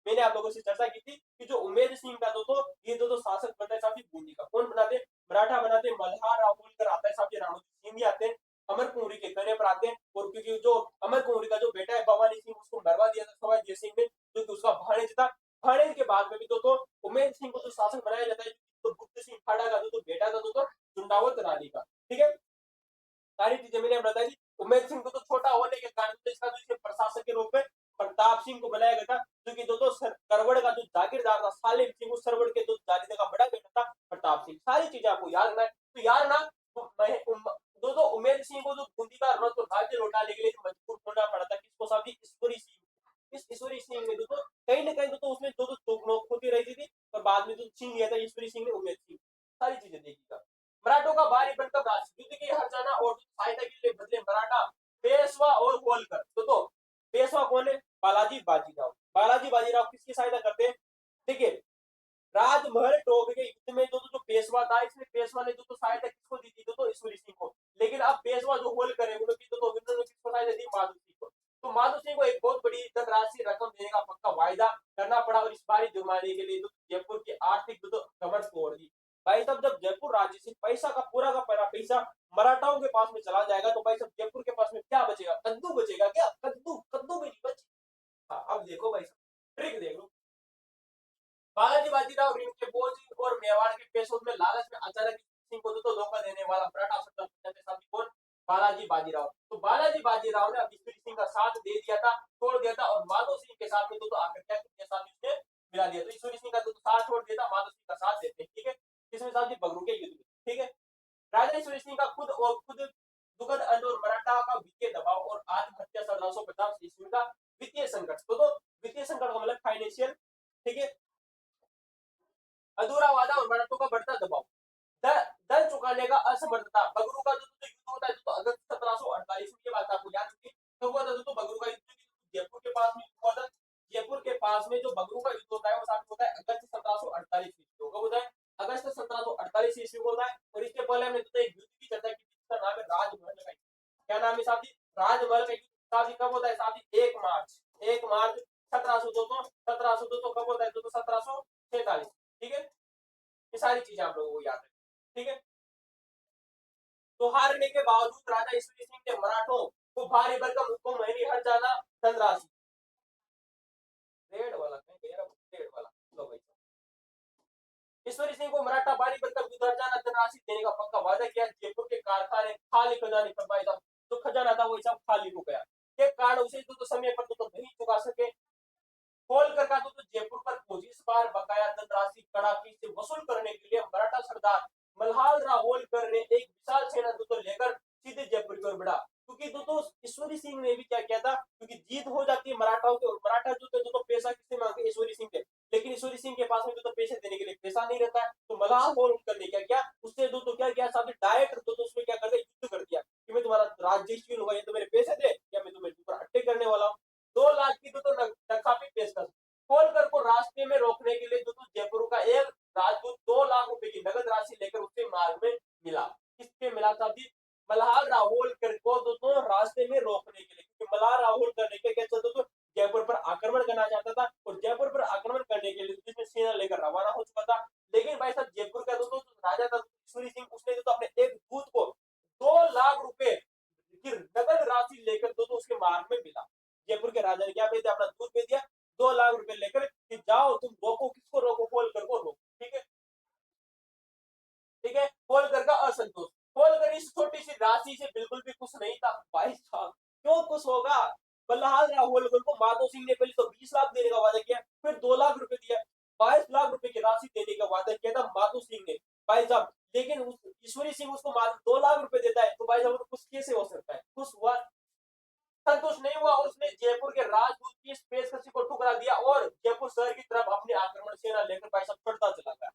मैंने आप लोगों से चर्चा की थी कि जो उमेद सिंह था दोस्तों, ये दोस्तों शासक बनता है साहब बूंदी का। कौन बनाते? मराठा बनाते। मल्हार राव होलकर आता है साहब, राणो सिंह भी आते हैं, अमर कुंवरी के कहने पर आते हैं। और क्योंकि जो अमर कुंवरी का जो बेटा है भवानी सिंह, उसको मरवा दिया था सवाई जय सिंह ने, जो कि उसका भाणेज था। भाणेज के बाद में भी दोस्तों उमेद सिंह को जो शासक बनाया जाता है, तो बुद्ध सिंह खाड़ा का जो बेटा था दोस्तों चुंडावत रानी का। ठीक है, सारी चीजें मैंने बताई थी। उमेद सिंह को तो छोटा होने के कारण इसका जो प्रशासक के रूप में प्रताप सिंह को बनाया गया था, क्योंकि दोस्तों करवड़ का जो जागीरदार था सालिम सिंह, उस सरवड़ के जो जागीरदार का बड़ा बेटा था प्रताप सिंह। सारी चीजें आपको याद रखना है। तो यार ना दोस्तों उमेद सिंह को जो बूंदी का राज्य लौटाने के लिए मजबूर होना पड़ा था किसको साहब? ईश्वरी सिंह। इस ईश्वरी सिंह ने दोस्तों कहीं ना कहीं दोस्तों उसमें दो नोक होती रहती थी, और बाद में जो छीन लिया था ईश्वरी सिंह ने उमेद सिंह। सारी चीजें देखिएगा। मराठों का भारी भरकम राष्ट्र युद्ध की हर्जाना और सहायता के लिए बदले मराठा पेशवा और होलकर। तो पेशवा कौन है? बालाजी बाजीराव। बालाजी बाजीराव किसकी सहायता करते हैं? देखिए राजमहल टोक के युद्ध में जो पेशवा था, इसमें पेशवा ने जो सहायता किसको दी थी? तो ईश्वरी सिंह को। लेकिन अब पेशवा जो होलकर है उन्होंने किसको सहायता दी? माधो सिंह को। तो माधो सिंह को एक बहुत बड़ी धनराशि रकम देने का पक्का वायदा करना पड़ा, और इस बारी जुर्माने के लिए जयपुर की आर्थिक कमर तोड़ दी। भाई साहब जब जयपुर राज्य से पैसा का पूरा पैसा मराठाओं के पास में चला जाएगा, तो भाई साहब जयपुर के पास में क्या बचेगा? कद्दू बचेगा क्या? कद्दू कद्दू भी नहीं बचे। हाँ, अब देखो भाई साहब ट्रिक देख लो। बालाजी बाजीराव ऋण के बोझ और मेवाड़ के पेशों में लालच में अचानक सिंह को तो धोखा देने वाला मराठा सरदार कौन? बालाजी बाजीराव। तो बालाजी बाजीराव ने अब ईश्वरी सिंह का साथ दे दिया था, छोड़ दिया था, और माधो सिंह के साथ में तो आकर क्या के साथ उसने मिला दिया। तो ईश्वरी सिंह का तो साथ छोड़ दिया था, माधो सिंह का साथ देते हैं। ठीक है, किसमें साथ? बगरू के युद्ध में। ठीक है, राजा ईश्वरी सिंह का खुद दुखद अंत और मराठा का वित्तीय दबाव और आत्महत्या 1750 ईस्वी का वित्तीय संकट। तो वित्तीय संकट का मतलब फाइनेंशियल। ठीक है, अधूरा वादा और मराठों का बढ़ता दबाव, दर चुकाने का असमर्थता। बगरू का जो युद्ध होता है तो अगस्त 1748 में, ये बात आपको याद होगी। तो हुआ था तो बगरू का युद्ध जयपुर के पास में हुआ था। जयपुर के पास में जो बगरू का युद्ध होता है वो साथ होता है अगस्त 1748 ईस्वी को होता है। अगस्त 1748 ईस्वी को होता है। और इसके पहले हमने तो एक युद्ध की चर्चा की थी जिसका नाम है राजमहल का। क्या नाम है साथी? राजमहल का युद्ध। साथी कब होता है साथी? 1 मार्च 1702 कब होता है? तो 1746। ठीक है, ये सारी चीजें आप लोगों को याद है। ठीक है, तो हारने के बावजूद राजा ईश्वरी सिंह ने मराठों को भारी भरकम हुक्म महीने हर जाना धनराशि रेड वाला रेड वाला लो भाई। ईश्वरी सिंह को मराठा भारी भरकम युद्ध हर जाना धनराशि देने का पक्का वादा किया। जयपुर के कारखाने खाली खजाने फरमाए था, तो खजाना था वो सब खाली हो गया। के कारण उसे तो समय पर तो नहीं चुका सके। होलकर का तो जयपुर पर पहुंची। इस बार बकाया धनराशि कड़ाकी से वसूल करने के लिए मराठा सरदार मल्हार राव होलकर ने एक विशाल सेना तो लेकर सीधे जयपुर की ओर बढ़ा। क्योंकि दोस्तों ईश्वरी सिंह ने भी क्या किया था, क्योंकि जीत हो जाती है मराठाओं की, और मराठा जो थे तो पैसा किससे मांगते? ईश्वरी सिंह से। लेकिन ईश्वरी सिंह के पास में तो पैसे देने के लिए पैसा नहीं रहता है। तो मल्हार होलकर ने क्या किया, उससे तो क्या किया साहब? डायरेक्ट तो उसमें क्या कर दिया? युद्ध कर दिया कि मैं तुम्हारा राज्य लूंगा, ये तो मेरे पैसे दे या मैं तुम्हें ऊपर हट्टे करने वाला हूँ। 2 लाख की तो नकाफी पेशकश। होलकर को रास्ते में रोकने के लिए जो जयपुर का एक राजदूत 2 लाख रुपए की नगद राशि लेकर उसके मार्ग में मिला। किसके मिला था? मल्हार होलकर को दोस्तों रास्ते में रोकने के लिए, क्योंकि मल्हार होलकर लेके क्या चलता तो जयपुर पर आक्रमण करना चाहता था, और जयपुर पर आक्रमण करने के लिए जिसमें सेना लेकर रवाना हो चुका था। लेकिन भाई साहब जयपुर का दोस्तों राजा था सूरी सिंह, उसने तो अपने एक दूत को 2 लाख रुपए की नगद राशि लेकर दोस्तों उसके मार्ग में मिला। जयपुर के राजा ने क्या भेज दिया, अपना दूत भेज दिया 2 लाख रुपए लेकर कि जाओ तुम रोको, किसको रोको, होलकर को रोको। ठीक है, ठीक है। होलकर का असंतोष, होलकर इस छोटी सी राशि से बिल्कुल भी खुश नहीं था। भाई साहब क्यों खुश होगा, बल्लाल होलकर को माधो सिंह ने पहले तो 20 लाख देने का वादा किया, फिर 2 लाख रुपए दिया, 22 लाख रुपए की राशि देने का वादा किया था माधो सिंह ने भाई साहब। लेकिन उस ईश्वरी सिंह उसको 2 लाख रुपए देता है, तो भाई साहब खुश कैसे हो सकता है, खुश हुआ, संतुष्ट नहीं हुआ, उसने जयपुर के राजदूत की इस पेशकशी को ठुकरा दिया और जयपुर शहर की तरफ अपनी आक्रमण सेना लेकर भाई साहब चढ़ता चला गया।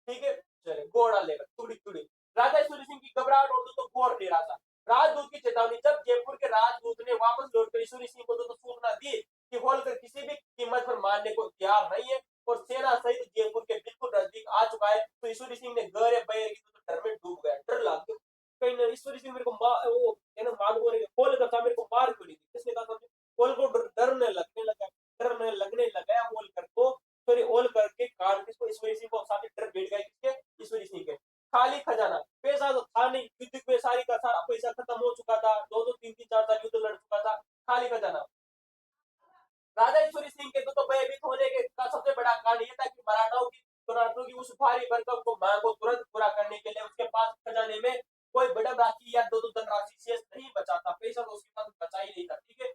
ठीक है, चले घोड़ा लेकर तुड़ी तुड़ी। राजा ईश्वरी सिंह की घबराहट और तो घोर निराशा, राजदूत की चेतावनी, जब जयपुर के राजदूत ने वापस लौटकर ईश्वरी सिंह को तो सूचना दी कि होलकर किसी भी कीमत पर मारने को तैयार नहीं है और सेना सहित जयपुर के बिल्कुल नजदीक आ चुका है, तो ईश्वरी सिंह ने गहरे भय की तो डर में डूब गया, डर लग गया कहीं ना ईश्वरी सिंह मेरे को वो मान को होलकर था मेरे को मार क्यों नहीं दी, किसने कहा था, होल को डरने लगने लगा, डरने लगने लगा होलकर को, सॉरी होलकर के कारण किसको, ईश्वरी सिंह को साथ डर बैठ गया, किसके, ईश्वरी सिंह के। खाली खजाना, पैसा तो था नहीं, युद्ध में सारी का सारा पैसा खत्म हो चुका था, 2-2 3-3 4 साल युद्ध लड़ चुका था, खाली खजाना। राजा ईश्वरी सिंह के तो भयभीत होने के का सबसे बड़ा कारण ये था कि मराठों की उस भारी भरकम को मांग को तुरंत पूरा करने के लिए उसके पास खजाने में कोई बड़ा राशि या दो धन राशि शेष नहीं बचा था, पैसा तो उसके पास बचा ही नहीं था। ठीक है,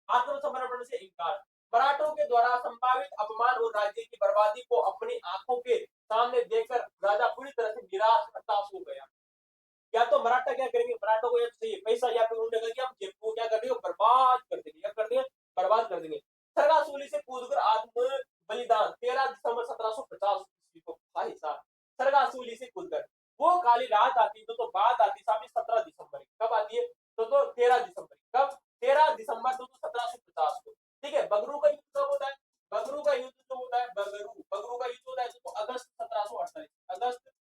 आत्मसमर्पण से इनकार, मराठों के द्वारा संभावित अपमान और राज्य की बर्बादी को अपनी आंखों के सामने देखकर राजा पूरी तरह से निराश हताश हो गया। या तो मराठा क्या करेंगे, मराठों को ये चाहिए पैसा, या फिर उन्होंने कहा कि हम जयपुर को क्या कर देंगे, बर्बाद कर देंगे, क्या कर देंगे, बर्बाद कर देंगे। सरगासूली से कूदकर आत्म बलिदान, 13 दिसंबर 1750 ईस्वी को, भाई साहब सरगासूली से कूदकर, वो काली रात आती तो बात आती साहब 17 दिसंबर, कब आती है, तो 13 दिसंबर, कब, 13 दिसंबर 1750 को। ठीक है, बगरू का युद्ध कब होता है, बगरू का युद्ध जो होता है, बगरू का युद्ध होता है तो अगस्त 1748, अगस्त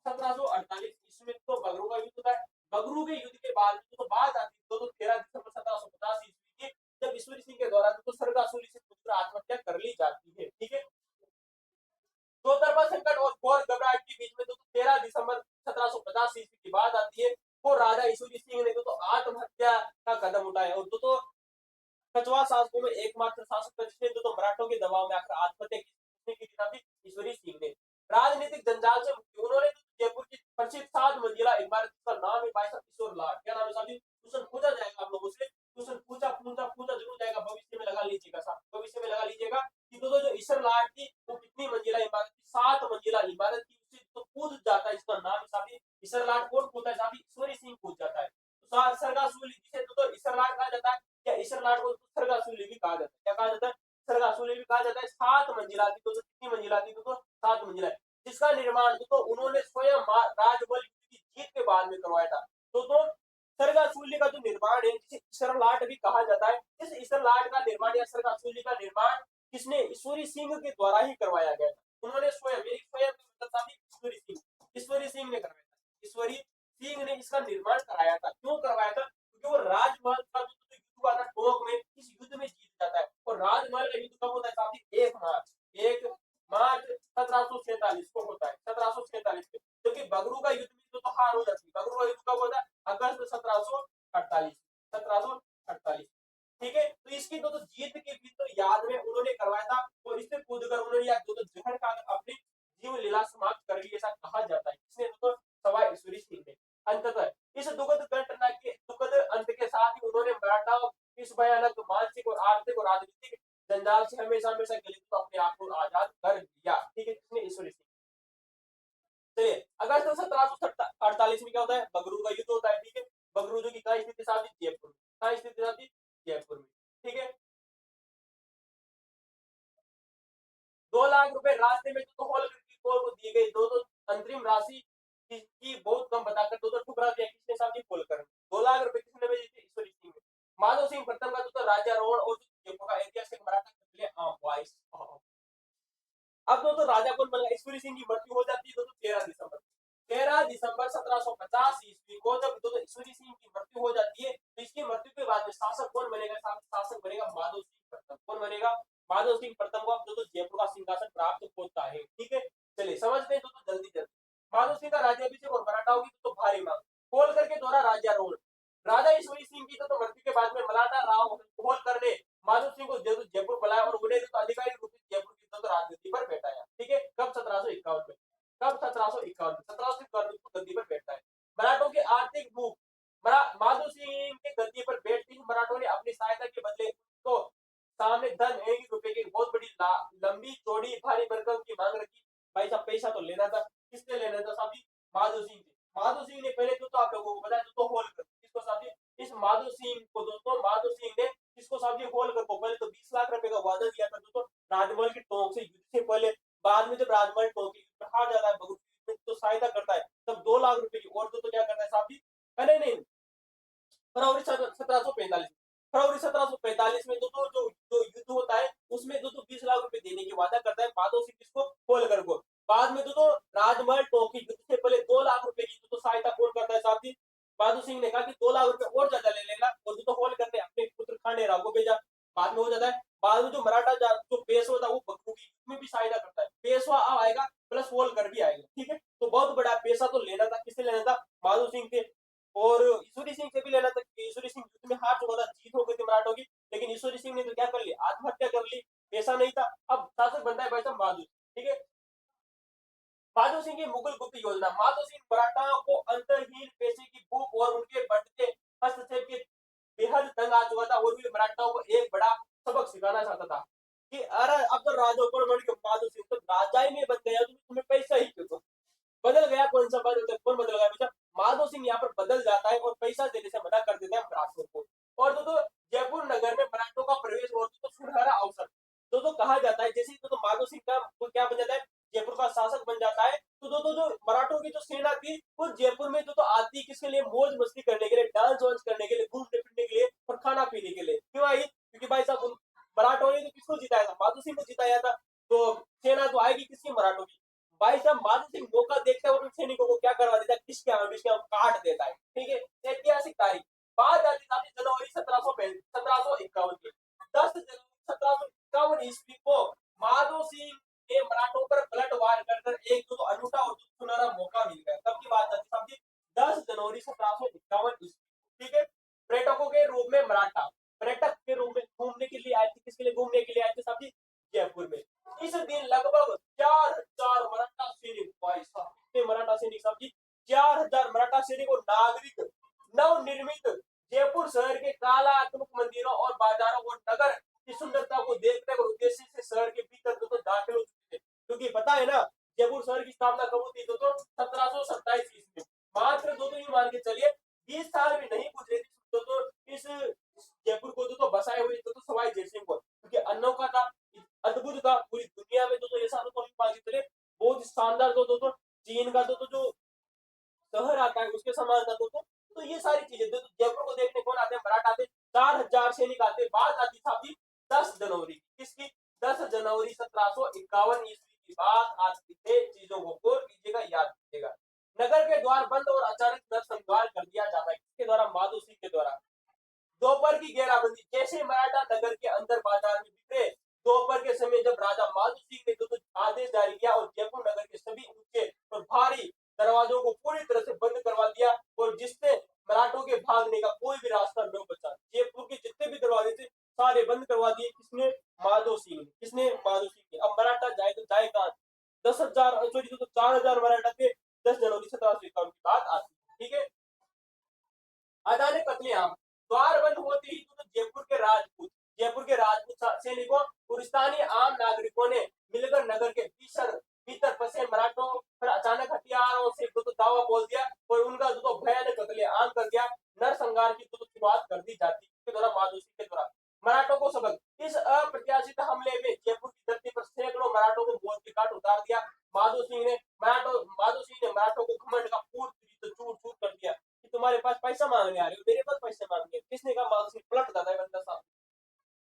1748 ईस्वी में तो बगरू का युद्ध होता है। बगरू के युद्ध के बाद तो बात आती है तो 13 दिसंबर 1750 ईस्वी की, जब ईश्वरी सिंह के दौरान तो सरगासूली से पुत्र आत्महत्या कर ली जाती है। ठीक है, दो तरफा संकट और घोर घबराहट के बीच में तो 13 दिसंबर 1750 ईस्वी की बात आती है, वो राजा ईश्वरी सिंह ने तो आत्महत्या का कदम उठाया, और तो कछवा शासकों में एकमात्र शासक जिसने तो मराठों के दबाव में आकर आत्महत्या की थी ईश्वरी सिंह ने। राजनीतिक जंजाल से मुक्ति, उन्होंने जयपुर की प्रसिद्ध 7 मंजिला इमारत का नाम है भाई साहब किशोर लाट, क्या नाम है साहब, क्वेश्चन पूछा जाएगा आप लोगों से, क्वेश्चन पूछा जरूर जाएगा, भविष्य में लगा लीजिएगा साहब, भविष्य में लगा लीजिएगा कि जो ईश्वर लाट थी वो कितनी मंजिला इमारत थी, 7 मंजिला इमारत थी, उससे तो कूद जाता है, इसका नाम है साहब ईश्वर लाट, कौन कूदा है साहब, ईश्वरी सिंह कूद जाता है। तो सरगासूली जिसे तो ईश्वर लाट कहा जाता है, या ईश्वर लाट को सरगासूली भी कहा जाता है, क्या कहा जाता है, सरगासूली भी कहा जाता है। 7 मंजिला थी, तो कितनी मंजिला थी, तो 7 मंजिला, जिसका निर्माण तो उन्होंने स्वयं राजबल की जीत के बाद में करवाया था। तो सरगासूली का जो निर्माण है, जिसे ईश्वर लाट भी कहा जाता है, इस ईश्वर लाट का निर्माण या सरगासूली का निर्माण किसने, ईश्वरी सिंह के द्वारा ही करवाया गया था। उन्होंने स्वयं ईश्वरी सिंह ने करवाया था, ईश्वरी सिंह ने इसका निर्माण कराया था। क्यों करवाया था, क्योंकि वो राजमहल का जो युद्ध हुआ था टोंक में, इस युद्ध में जीत जाता है, और राजमहल का युद्ध कब होता है साथी, 1 मार्च 1747 को होता है, 1747 में, क्योंकि बगरू का युद्ध में तो हार हो जाती है। बगरू का युद्ध कब होता है, अगस्त 1748। ठीक है, तो इसकी तो जीत की भी तो याद में उन्होंने करवाया था, और इससे कूदकर उन्होंने या जहर का अपनी जीवन लीला समाप्त कर ली, ऐसा कहा जाता है। इसने तो सवाई ईश्वरी सिंह ने। अंततः इस दुखद घटना के दुखद अंत के साथ ही उन्होंने मराठाओं इस भयानक मानसिक और आर्थिक और राजनीतिक जंजाल से हमेशा हमेशा के लिए तो अपने आप को आजाद कर दिया। ठीक है, किसने, ईश्वरी सिंह। चलिए, अगस्त 1748 में क्या होता है, बगरू का युद्ध होता है। ठीक है, बगरू जो की कहाँ स्थित है, जयपुर में, कहाँ स्थित है, जयपुर में। ठीक है, 2 लाख रुपए रास्ते में तो हॉल को दी गई, दो अंतरिम राशि की बहुत कम बताकर दो ठुकरा दिया, किसने साहब, खोलकर 2 लाख रुपए किसने भेजे थे, ईश्वरी सिंह ने। माधव सिंह प्रथम का तो राज्यारोहण और जयपुर का ऐतिहासिक मराठा कत्ले आम वॉइस। अब तो राजा कौन बन गया, ईश्वरी सिंह की मृत्यु हो जाती है तो 13 दिसंबर 1750 ईस्वी को जब दोस्तों ईश्वरी सिंह की मृत्यु हो जाती है तो इसकी मृत्यु के बाद में शासक कौन बनेगा? शासक बनेगा माधव सिंह प्रथम। कौन बनेगा? माधव सिंह प्रथम को अब दोस्तों जयपुर का सिंहासन प्राप्त होता है। ठीक है, चलिए समझते हैं दोस्तों जल्दी जल्दी। माधव सिंह का राज्याभिषेक और मराठाओं की तो भारी मांग, होलकर के द्वारा राज्यारोहण। राजा ईश्वरी सिंह की तो मृत्यु के बाद में मराठा राव होलकर ने माधव सिंह को जयपुर बुलाया और उन्हें तो आधिकारिक रूप से जयपुर की तो राजगद्दी पर बैठाया। ठीक है, कब? 1751 में। कब? 1751 में। 1751 को गद्दी पर बैठता है। मराठों के आर्थिक भूख, माधव सिंह के गद्दी पर बैठते ही मराठों ने अपनी सहायता के बदले तो सामने धन 1 रुपए की बहुत बड़ी लंबी चौड़ी भारी भरकम की मांग रखी। भाई साहब पैसा तो लेना था, किसने लेना था साहब? माधव सिंह ने। माधव सिंह ने पहले तो आप लोगों को बताया तो होलकर किसको साहब? इस माधव सिंह को दोस्तों माधव सिंह ने किसको साहब? होलकर को पहले तो 20 लाख रुपए का वादा दिया था दोस्तों राजमहल की टोंक से युद्ध से पहले। बाद में जब राजमहल टोंक की हार जाता है भगत सिंह तो सहायता करता है तब 2 लाख रुपए की और तो क्या करता है साहब? नहीं नहीं, फरवरी 1745, फरवरी 1745 में दोस्तों जो जो युद्ध होता है उसमें दोस्तों 20 लाख रुपए देने की वादा करता है माधव सिंह किसको? होलकर को। बाद में दोस्तों राजमहल टोंक की युद्ध से पहले 2 लाख रुपए की दोस्तों सहायता कौन करता है साहब? माधव सिंह ने कहा कि 2 लाख रुपए और ज्यादा ले लेगा और दोस्तों होलकर ने अपने पुत्र खांडे राव को भेजा। बाद में हो जाता है। बाद में जो मराठा जो पेशवा था वो बकरू की युद्ध में भी सहायता करता है। पेशवा अब आएगा प्लस होलकर भी आएगा। ठीक है, तो बहुत बड़ा पैसा तो लेना था, किससे लेना था? माधव सिंह से। और ईश्वरी सिंह से भी लेना था। ईश्वरी सिंह युद्ध में हार चुका था, जीत हो गई थी मराठों की, लेकिन ईश्वरी सिंह ने तो क्या कर लिया? आत्महत्या कर ली। पैसा नहीं था। अब शासक बनता है भाई साहब माधव। ठीक है, माधव सिंह की मुगल गुप्त योजना। माधव सिंह मराठाओं को अंतहीन पैसे की भूख और उनके बढ़ते हस्तक्षेप के बेहद तंग आ चुका था और भी मराठाओं को एक बड़ा सबक सिखाना चाहता था कि अरे अब तो राजा कौन बन गया? माधव सिंह तो राजा ही नहीं बन गया, तुम्हें पैसा ही क्यों? बदल गया। कौन सा बदल? कौन बदल गया बेटा? माधव सिंह यहाँ पर बदल जाता है और पैसा देने से मना कर देता है मराठों को। और तो जयपुर नगर में मराठों का प्रवेश और तो सुनहरा अवसर। तो कहा जाता है जैसे तो माधव सिंह का वो क्या बन जाता है? जयपुर का शासक बन जाता है। तो जो मराठों की जो सेना थी वो जयपुर में तो आती किसके लिए? मौज मस्ती करने के लिए, डांस वांस करने के लिए, घूमने फिरने के लिए और खाना पीने के लिए। क्यों आई? क्योंकि भाई साहब मराठों ने तो किसको जिताया था? माधव सिंह को जिताया था। तो सेना तो आएगी किसकी? मराठों की। भाई साहब माधव सिंह मौका देखता है और उन सैनिकों को क्या करवा देता है? किसके यहाँ काट देता है। ठीक है, ऐतिहासिक तारीख। बात आती है जनवरी 1751 की। 10 जनवरी 1751 ईस्वी को माधव सिंह ने मराठों पर पलटवार कर एक तो अनूठा और सुनहरा मौका मिल गया। कब की बात आती है? 10 जनवरी 1751 ईस्वी। ठीक है, पर्यटकों के रूप में मराठा पर्यटक के रूप में घूमने के लिए आए थे। किसके लिए घूमने के लिए आए थे साहब जी? जयपुर में। इस दिन लगभग 4000 मराठा सैनिक, भाई साहब कितने मराठा सैनिक साहब जी? 4000 मराठा सैनिक और नागरिक नवनिर्मित जयपुर शहर के कलात्मक मंदिरों और बाजारों और नगर की सुंदरता को देखने और उद्देश्य से शहर के भीतर तो दाखिल हो चुके थे। क्योंकि पता है ना जयपुर शहर की स्थापना कब हुई थी? तो 1727 ईस्वी में। मात्र दो ये मान के चलिए 20 साल भी नहीं गुजरे थे तो इस जयपुर को तो बसाए हुए तो सवाई जयसिंह को, क्योंकि अनोखा था, अद्भुत था। पूरी दुनिया में तो ऐसा तो मान के चलिए बहुत शानदार तो चीन का तो जो शहर आता है उसके समान था तो ये सारी चीजें तो जयपुर को देखने कौन आते हैं? मराठा आते। 4000 सैनिक आते। बात आती था अभी 10 जनवरी किसकी? 10 जनवरी 1751 ईस्वी की बात आती है। चीजों को गौर कीजिएगा, याद कीजिएगा। नगर के द्वार बंद और अचानक नरसंहार कर दिया जाता है। किसके द्वारा? माधव सिंह के द्वारा। दोपहर की घेराबंदी। जैसे मराठा नगर के अंदर बाजार में बिखरे दोपहर के समय जब राजा माधव सिंह ने तो आदेश जारी किया और जयपुर नगर के सभी ऊंचे और भारी दरवाजों को पूरी तरह से बंद करवा दिया और जिससे मराठों के भागने का कोई भी रास्ता न बचा। जयपुर के जितने भी दरवाजे थे सारे बंद करवा दिए। किसने? माधव सिंह ने। किसने? माधव सिंह ने। अब मराठा जाए तो जाए कहां? 10,000 सॉरी तो 4000 मराठा थे। 10 जनवरी 1751 की बात आती है। ठीक है, अदाने कत्लेआम। द्वार बंद होते ही तो जयपुर के राजपूत सैनिकों और स्थानीय आम नागरिकों ने मिलकर नगर के भीतर फंसे मराठों पर अचानक हथियारों से तो दावा बोल दिया और उनका तो भयानक कत्लेआम कर दिया। नरसंहार की तो शुरुआत कर दी जाती के द्वारा माधव सिंह के द्वारा। मराठों को सबक। इस अप्रत्याशित हमले में जयपुर की धरती पर सैकड़ों मराठों को मौत के घाट उतार दिया। माधव सिंह ने मराठों को घमंड का पूर्ण चूर चूर कर दिया कि तुम्हारे पास पैसा मांगने आ रहे हो, मेरे पास पैसे मांगने। किसने कहा? माधव सिंह। पलट जाता है बंदा साहब।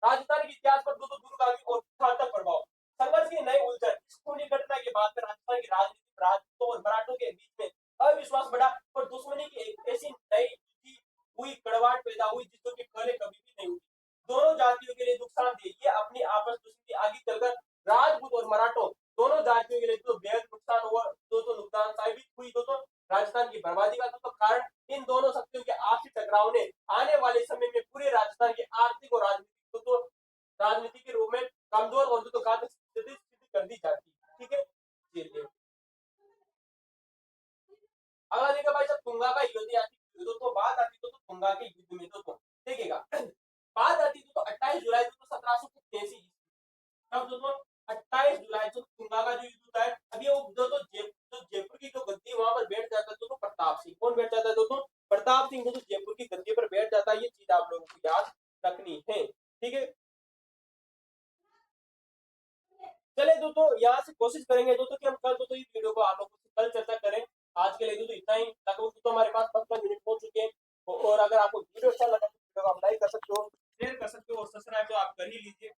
राजस्थान के इतिहास पर दूरगामी और घातक प्रभाव। संघर्ष की नई उलझन। इस खूनी घटना के बाद राजस्थान की राजनीति राजपूतों और मराठों के बीच में अविश्वास बढ़ा और दुश्मनी की एक ऐसी कमजोर और तो घातक स्थिति कर दी जाती है। ठीक है, चलिए अगला देखिए भाई, जब तुंगा का युद्ध आती तो बात आती तो तुंगा के युद्ध में तो देखिएगा बात आती तो 28 जुलाई तो 1783 तब दोस्तों 28 जुलाई तो तुंगा का जो युद्ध होता है। अभी वो जो जयपुर की जो गद्दी वहां पर बैठ जाता है दोस्तों प्रताप सिंह। कौन बैठ जाता है दोस्तों? प्रताप सिंह दोस्तों जयपुर की गद्दी पर बैठ जाता है। ये चीज आप लोगों को याद रखनी है। ठीक है, चले दोस्तों यहाँ से कोशिश करेंगे दोस्तों कि हम कल दोस्तों इस वीडियो को आप लोगों से कल चर्चा करें। आज के लिए दोस्तों इतना ही। लगभग दोस्तों हमारे पास 55 मिनट हो चुके हैं और अगर आपको वीडियो अच्छा लगा तो वीडियो को आप लाइक कर सकते हो, शेयर कर सकते हो और सब्सक्राइब तो आप कर ही लीजिए।